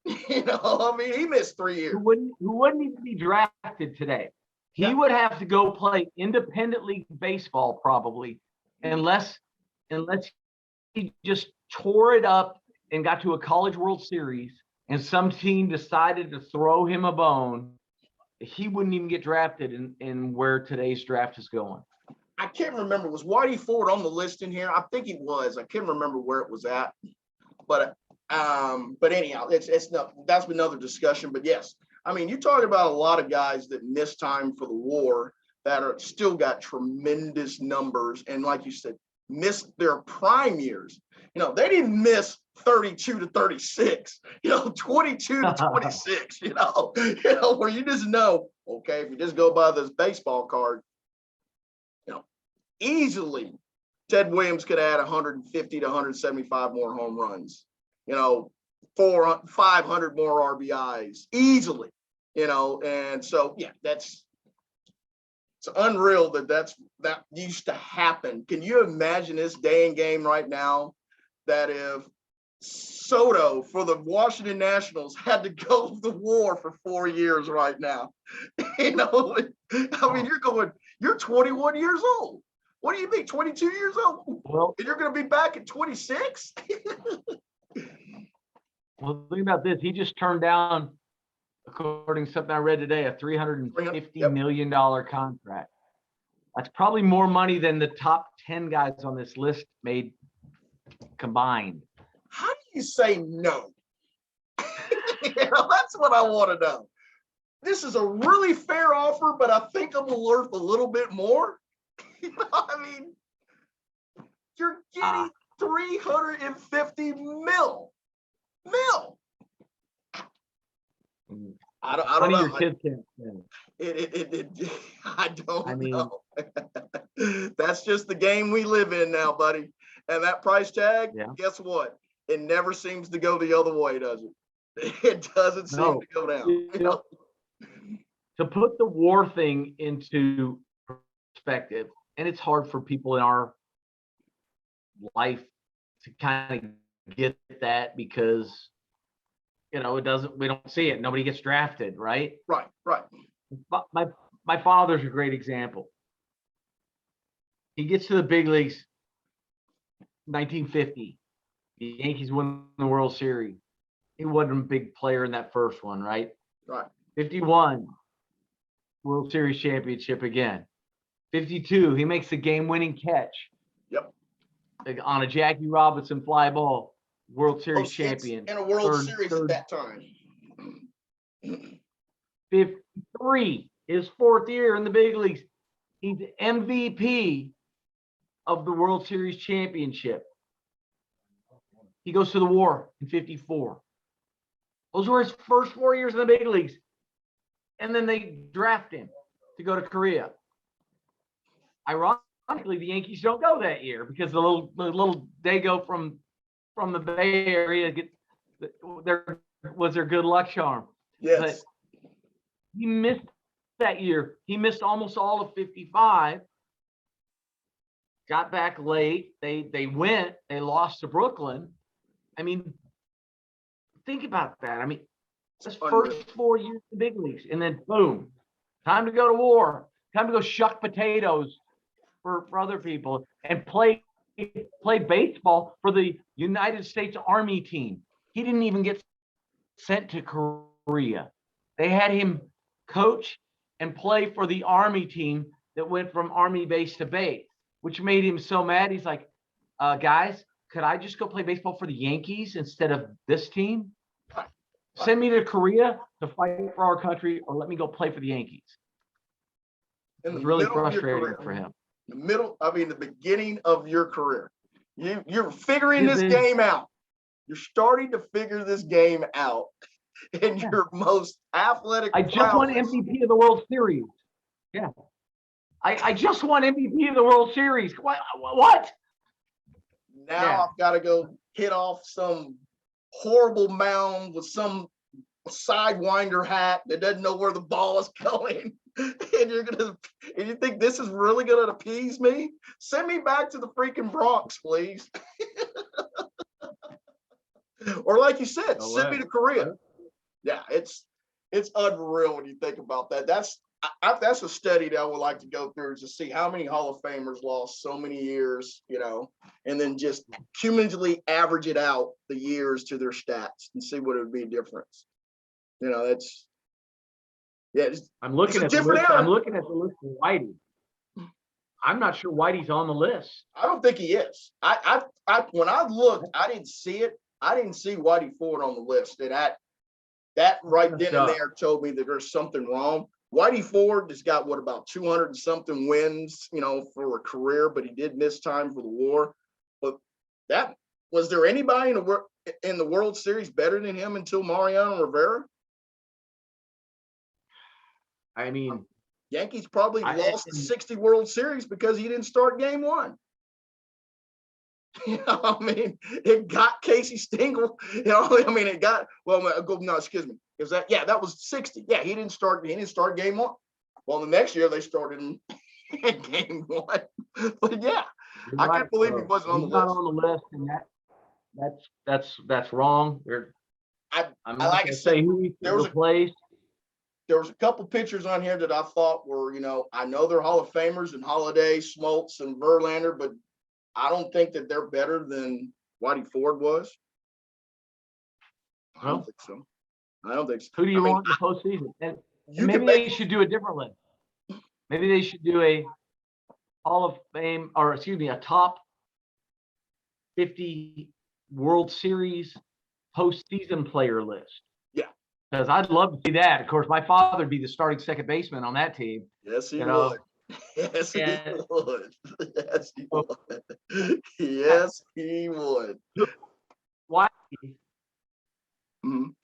I mean, he missed 3 years. Who wouldn't even be drafted today. He Yeah. would have to go play independent league baseball probably, unless he just tore it up and got to a College World Series and some team decided to throw him a bone. He wouldn't even get drafted in where today's draft is going. I can't remember. Was Whitey Ford on the list in here? I think he was. I can't remember where it was at. But anyhow, it's not, that's another discussion. But yes, I mean, you're talking about a lot of guys that missed time for the war that are still got tremendous numbers, and like you said, missed their prime years. They didn't miss 32 to 36, 22 to 26, where you just know, okay, if you just go by this baseball card, easily Ted Williams could add 150 to 175 more home runs, 500 more RBIs easily, and so, yeah, it's unreal that used to happen. Can you imagine this day and game right now that if Soto for the Washington Nationals had to go to the war for 4 years right now? I mean, you're 21 years old. What do you mean, 22 years old? Well, And you're going to be back at 26? Well, think about this. He just turned down, according to something I read today, a $350 million contract. That's probably more money than the top 10 guys on this list made combined. How do you say no? That's what I want to know. This is a really fair offer, but I think I'm worth a little bit more. I mean, you're getting 350 mil. I don't know. Your kids can't say. I don't know. That's just the game we live in now, buddy. And that price tag, Guess what? It never seems to go the other way, does it? It doesn't seem to go down. To put the war thing into perspective, and it's hard for people in our life to kind of get that because we don't see it. Nobody gets drafted, right? Right. My father's a great example. He gets to the big leagues 1950. The Yankees won the World Series. He wasn't a big player in that first one, right? Right. 51, World Series championship again. 52, he makes the game-winning catch. Yep. On a Jackie Robinson fly ball, World Series champion. In a World Series at that time. 53, his 4th year in the big leagues. He's MVP of the World Series championship. He goes to the war in 54. Those were his first 4 years in the big leagues. And then they draft him to go to Korea. Ironically, the Yankees don't go that year because the little Dago from the Bay Area was their good luck charm. Yes. But he missed that year. He missed almost all of 55. Got back late. They lost to Brooklyn. I mean, think about that. I mean, his first 4 years in the big leagues, and then boom, time to go to war. Time to go shuck potatoes for other people and play baseball for the United States Army team. He didn't even get sent to Korea. They had him coach and play for the Army team that went from Army base to base, which made him so mad. He's like, guys, could I just go play baseball for the Yankees instead of this team? Send me to Korea to fight for our country, or let me go play for the Yankees. It in the was really middle of your frustrating career. for him. The beginning of your career. You're figuring this Then- game out. You're starting to figure this game out. And your most athletic. I just won MVP of the World Series. Yeah. I just won MVP of the World Series. What? Now Yeah. I've got to go hit off some horrible mound with some sidewinder hat that doesn't know where the ball is going. And you think this is really going to appease me? Send me back to the freaking Bronx, please. Or like you said, send me to Korea. Yeah, it's unreal when you think about that. That's a study that I would like to go through to see how many Hall of Famers lost so many years, and then just cumulatively average it out the years to their stats and see what it would be a difference. I'm looking at the list. I'm looking at the list of Whitey. I'm not sure Whitey's on the list. I don't think he is. When I looked, I didn't see it. I didn't see Whitey Ford on the list. That right then and there told me that there's something wrong. Whitey Ford has got about 200 and something wins, for a career, but he did miss time for the war. But was there anybody in the World Series better than him until Mariano Rivera? I mean, Yankees probably lost the 60 World Series because he didn't start game one. It got Casey Stengel. It got excuse me. That was 60. Yeah, he didn't start game one. Well, the next year they started in game one. But yeah, I can't believe he wasn't on the list. Not on the list, and that's wrong. I'm not going to say who he replaced. There was a couple pitchers on here that I thought were, I know they're Hall of Famers and Holiday, Smoltz, and Verlander, but I don't think that they're better than Whitey Ford was. I don't think so. Who do you want in the postseason? And maybe they should do a different list. Maybe they should do a Hall of Fame, a top 50 World Series postseason player list. Yeah. Because I'd love to see that. Of course, my father would be the starting second baseman on that team. Yes, he would. Yes, he would. Yes, he would. Yes, he would. Why?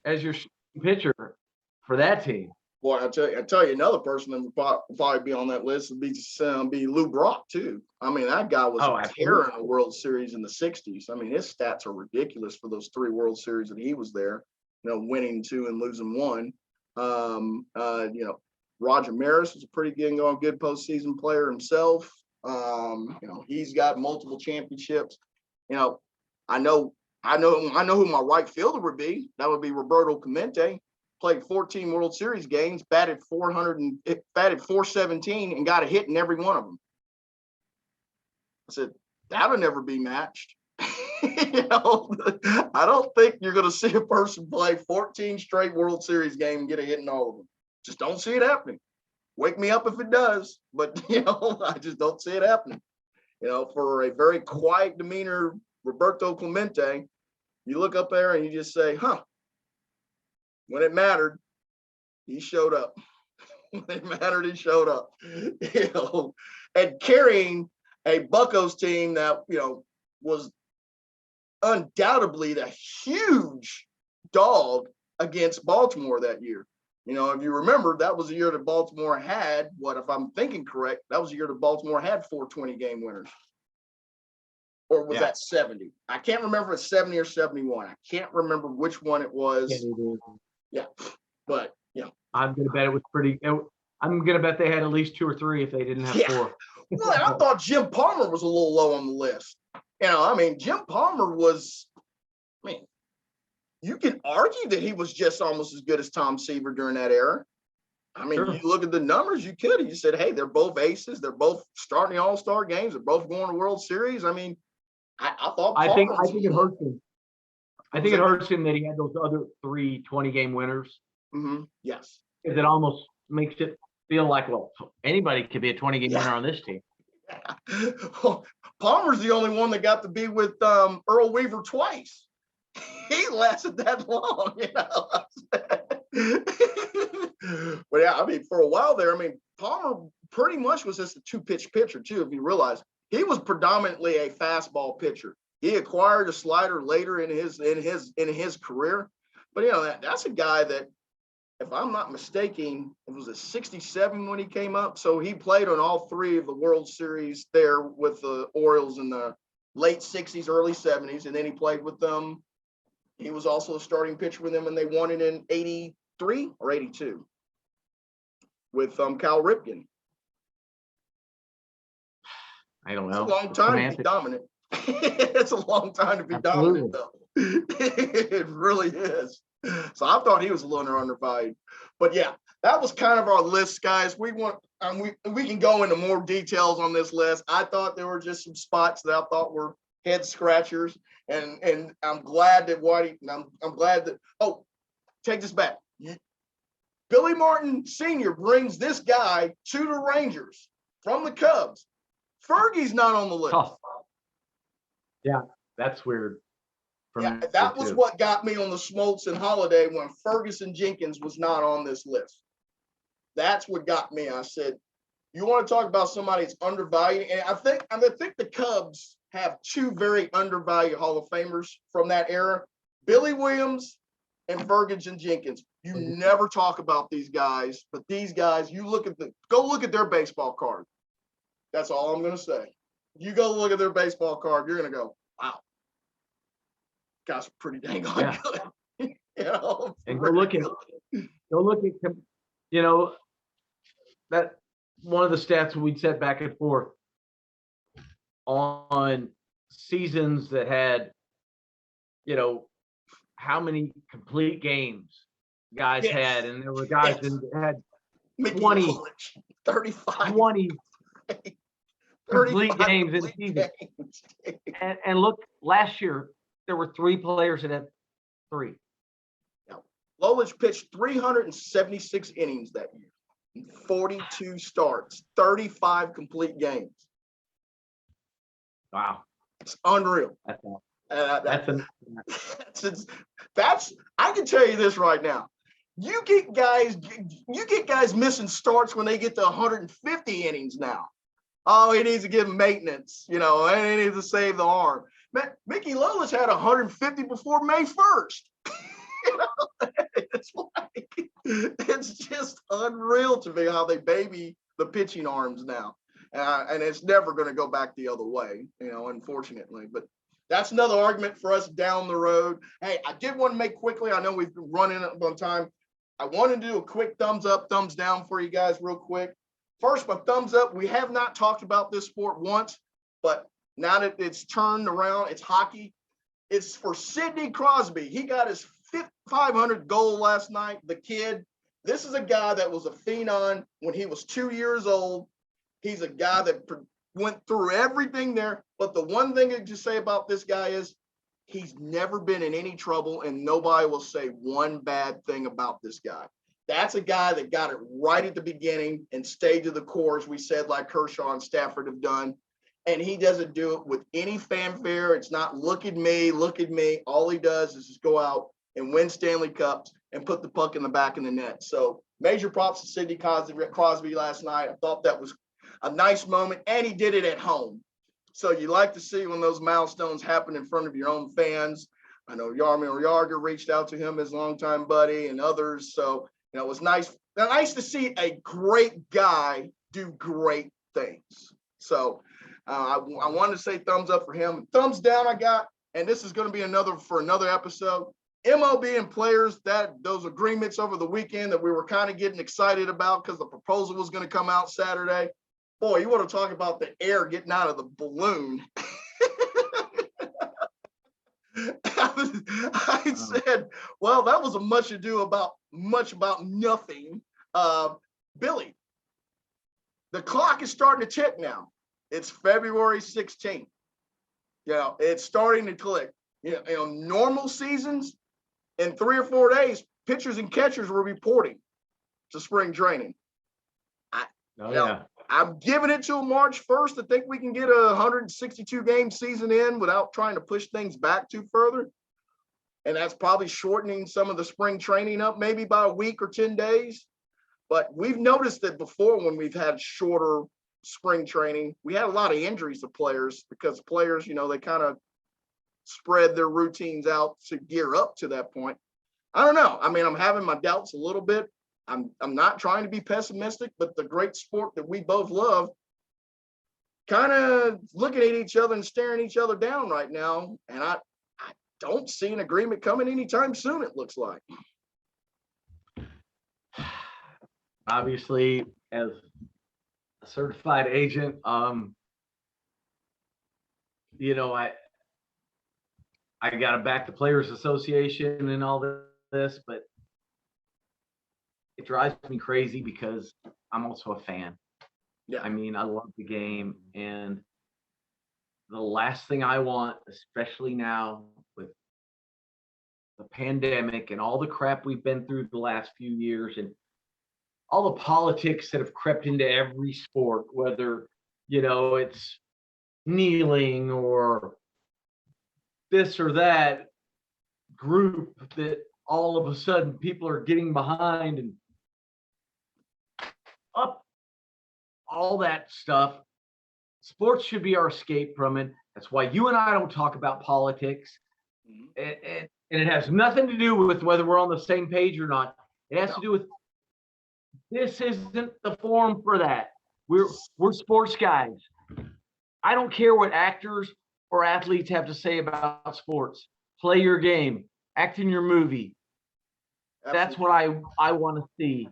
As your pitcher for that team. Boy, I tell you, another person that would probably be on that list would be Lou Brock too. That guy was a terror in the World Series in the '60s. His stats are ridiculous for those 3 World Series that he was there. Winning 2 and losing 1. Roger Maris is a pretty good postseason player himself. He's got multiple championships. I know who my right fielder would be. That would be Roberto Clemente. Played 14 World Series games, batted 417, and got a hit in every one of them. I said, that'll never be matched. I don't think you're going to see a person play 14 straight World Series games and get a hit in all of them. Just don't see it happening. Wake me up if it does, but I just don't see it happening. For a very quiet demeanor, Roberto Clemente, you look up there and you just say, when it mattered, he showed up. When it mattered, he showed up. And carrying a Buccos team that, was undoubtedly the huge dog against Baltimore that year. If you remember, that was the year that Baltimore had, if I'm thinking correct, that was the year that Baltimore had 4 20-game winners. Or was that 70? I can't remember if it's 70 or 71. I can't remember which one it was. Yeah. But, I'm going to bet it was I'm going to bet they had at least 2 or 3 if they didn't have 4. Well, I thought Jim Palmer was a little low on the list. Jim Palmer was, you can argue that he was just almost as good as Tom Seaver during that era. Sure. You look at the numbers, you said, hey, they're both aces. They're both starting the All-Star games. They're both going to World Series. I thought I think it hurts him. I think it hurts him that he had those other 3 20-game winners. Mm-hmm. Yes. Because it almost makes it feel like, anybody could be a 20-game winner on this team. Yeah. Well, Palmer's the only one that got to be with Earl Weaver twice. He lasted that long, But yeah, for a while there, Palmer pretty much was just a 2-pitch pitcher too. If you realize he was predominantly a fastball pitcher. He acquired a slider later in his career, but that's a guy that, if I'm not mistaken, it was a 67 when he came up. So he played on all 3 of the World Series there with the Orioles in the late 60s, early 70s, and then he played with them. He was also a starting pitcher with them, and they won it in 83 or 82 with Cal Ripken. I don't know. It's a long time to be dominant. It's a long time to be dominant, though. It really is. So I thought he was a little undervalued. But yeah, that was kind of our list, guys. We can go into more details on this list. I thought there were just some spots that I thought were head scratchers, and I'm glad that I'm glad that take this back. Billy Martin Sr. brings this guy to the Rangers from the Cubs. Fergie's not on the list. Oh. Yeah, that's weird. Yeah, that was what got me on the Smoltz and Holiday when Ferguson Jenkins was not on this list. That's what got me. I said, you want to talk about somebody that's undervalued? And I think the Cubs have 2 very undervalued Hall of Famers from that era, Billy Williams and Ferguson Jenkins. You never talk about these guys, but these guys, go look at their baseball card. That's all I'm going to say. You go look at their baseball card, you're going to go, wow. Guys are pretty dang good. And go look at that one of the stats we'd set back and forth on seasons that had, how many complete games guys had, and there were guys that had 20, 35, 20 complete games in the season. And look, last year there were 3 players that had 3. Lolich pitched 376 innings that year, 42 starts, 35 complete games. Wow, it's unreal. That's I can tell you this right now. You get guys missing starts when they get to 150 innings now. Oh, he needs to give maintenance, and he needs to save the arm. Man, Mickey Lolich had 150 before May 1st. It's just unreal to me how they baby the pitching arms now. And it's never going to go back the other way, unfortunately. But that's another argument for us down the road. Hey, I did want to make quickly, I know we've been running up on time. I want to do a quick thumbs up, thumbs down for you guys real quick. First, my thumbs up. We have not talked about this sport once, but now that it's turned around, it's hockey. It's for Sidney Crosby. He got his 500 goal last night, the kid. This is a guy that was a phenom when he was 2 years old. He's a guy that went through everything there. But the one thing to say about this guy is he's never been in any trouble, and nobody will say one bad thing about this guy. That's a guy that got it right at the beginning and stayed to the core, as we said, like Kershaw and Stafford have done. And he doesn't do it with any fanfare. It's not look at me, look at me. All he does is just go out and win Stanley Cups and put the puck in the back of the net. So major props to Sidney Crosby last night. I thought that was a nice moment, and he did it at home. So you like to see when those milestones happen in front of your own fans. I know Yarmir Yager reached out to him, his longtime buddy, and others. So, it was nice to see a great guy do great things. So I wanted to say thumbs up for him. Thumbs down I got, and this is going to be another episode. MLB and players, those agreements over the weekend that we were kind of getting excited about because the proposal was going to come out Saturday. Boy, you want to talk about the air getting out of the balloon. I said, well, that was a much about nothing. Billy, the clock is starting to tick now. It's February 16th. It's starting to click. Normal seasons, in 3 or 4 days, pitchers and catchers were reporting to spring training. I'm giving it till March 1st to think we can get a 162 game season in without trying to push things back too further. And that's probably shortening some of the spring training up maybe by a week or 10 days. But we've noticed that before when we've had shorter spring training, we had a lot of injuries to players because players, they kind of spread their routines out to gear up to that point. I don't know. I mean, I'm having my doubts a little bit. I'm not trying to be pessimistic, but the great sport that we both love, kind of looking at each other and staring each other down right now. And I don't see an agreement coming anytime soon, it looks like. Obviously, as a certified agent, I got to back the Players Association and all this, but it drives me crazy because I'm also a fan. Yeah. I mean, I love the game, and the last thing I want, especially now with the pandemic and all the crap we've been through the last few years and all the politics that have crept into every sport, whether, it's kneeling or this or that group that all of a sudden people are getting behind and up, all that stuff. Sports should be our escape from it. That's why you and I don't talk about politics. And it has nothing to do with whether we're on the same page or not. It has to do with this isn't the forum for that. We're sports guys. I don't care what actors or athletes have to say about sports. Play your game. Act in your movie. Absolutely. That's what I want to see.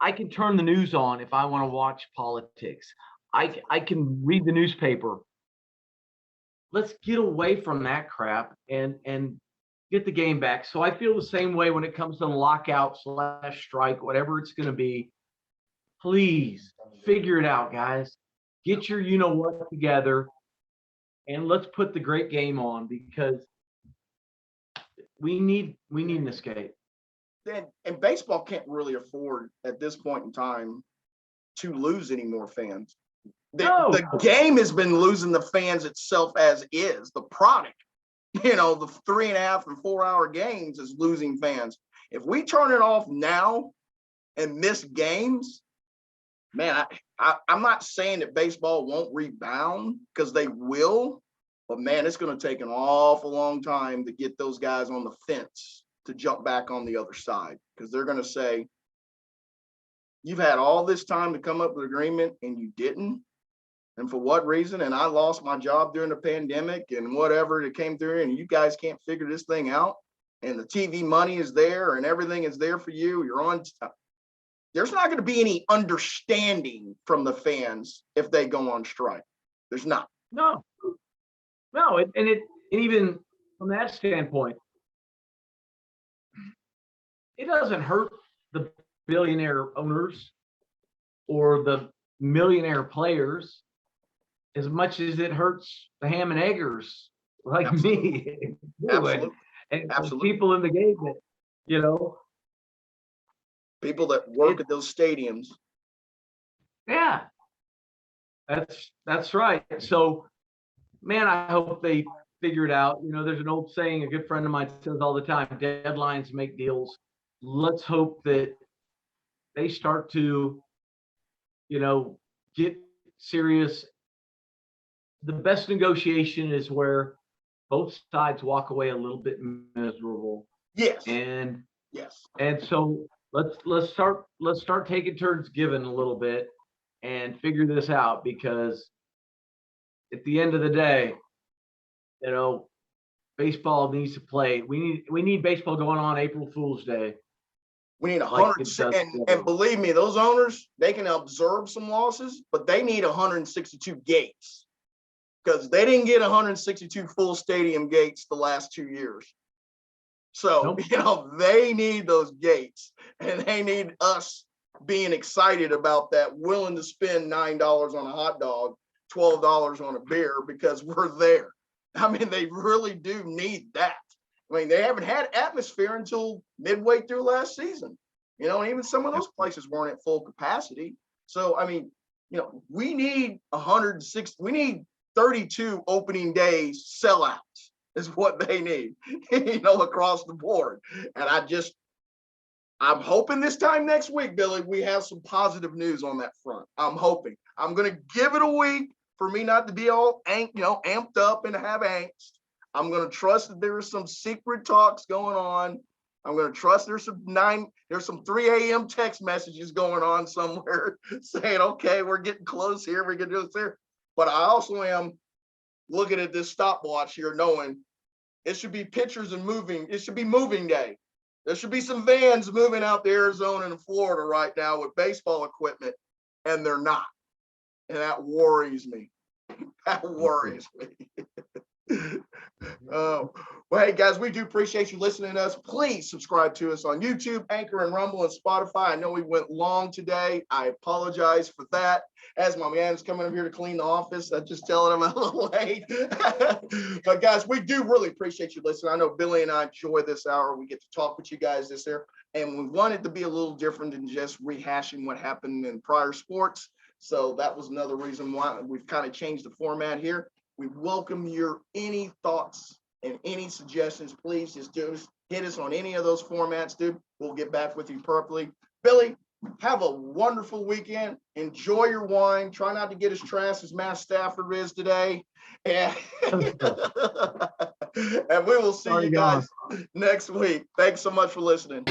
I can turn the news on if I want to watch politics. I can read the newspaper. Let's get away from that crap and get the game back. So I feel the same way when it comes to lockout/strike, whatever it's going to be. Please figure it out, guys. Get your what together, and let's put the great game on because we need an escape. And baseball can't really afford at this point in time to lose any more fans. The game has been losing the fans itself as is. The product, the 3.5 and 4 hour games is losing fans. If we turn it off now and miss games, man, I'm not saying that baseball won't rebound because they will, but man, it's going to take an awful long time to get those guys on the fence to jump back on the other side because they're going to say, you've had all this time to come up with an agreement and you didn't. And for what reason? And I lost my job during the pandemic and whatever that came through, and you guys can't figure this thing out. And the TV money is there and everything is there for you. You're on. There's not going to be any understanding from the fans if they go on strike. There's not. No. And even from that standpoint, it doesn't hurt the billionaire owners or the millionaire players as much as it hurts the ham and eggers like Absolutely. me. Absolutely. And Absolutely. people in the game that, people that work at those stadiums. Yeah, that's right. So, man, I hope they figure it out. There's an old saying a good friend of mine says all the time, deadlines make deals. Let's hope that they start to, get serious. The best negotiation is where both sides walk away a little bit miserable. Yes. And yes. And so let's start taking turns giving a little bit and figure this out because at the end of the day, baseball needs to play. We need baseball going on April Fool's Day. We need 100, and believe me, those owners, they can absorb some losses, but they need 162 gates because they didn't get 162 full stadium gates the last 2 years. So, they need those gates, and they need us being excited about that, willing to spend $9 on a hot dog, $12 on a beer because we're there. I mean, they really do need that. I mean, they haven't had atmosphere until midway through last season, and even some of those places weren't at full capacity. So, I mean, we need 160, we need 32 opening days sellouts is what they need, across the board. And I'm hoping this time next week, Billy, we have some positive news on that front. I'm hoping. I'm going to give it a week for me not to be all amped up and have angst. I'm going to trust that there are some secret talks going on. I'm going to trust there's some 3 a.m. text messages going on somewhere saying, okay, we're getting close here. We're going to do this here. But I also am looking at this stopwatch here, knowing it should be pitchers and moving. It should be moving day. There should be some vans moving out to Arizona and Florida right now with baseball equipment, and they're not. And that worries me. That worries me. Well, hey, guys, we do appreciate you listening to us. Please subscribe to us on YouTube, Anchor, and Rumble, and Spotify. I know we went long today. I apologize for that. As my man is coming up here to clean the office, I'm just telling him I'm a little late. But, guys, we do really appreciate you listening. I know Billy and I enjoy this hour. We get to talk with you guys this year, and we want it to be a little different than just rehashing what happened in prior sports. So that was another reason why we've kind of changed the format here. We welcome your any thoughts and any suggestions. Please just hit us on any of those formats, dude. We'll get back with you properly. Billy, have a wonderful weekend. Enjoy your wine. Try not to get as trash as Matthew Stafford is today. And, and we will see you guys next week. Thanks so much for listening.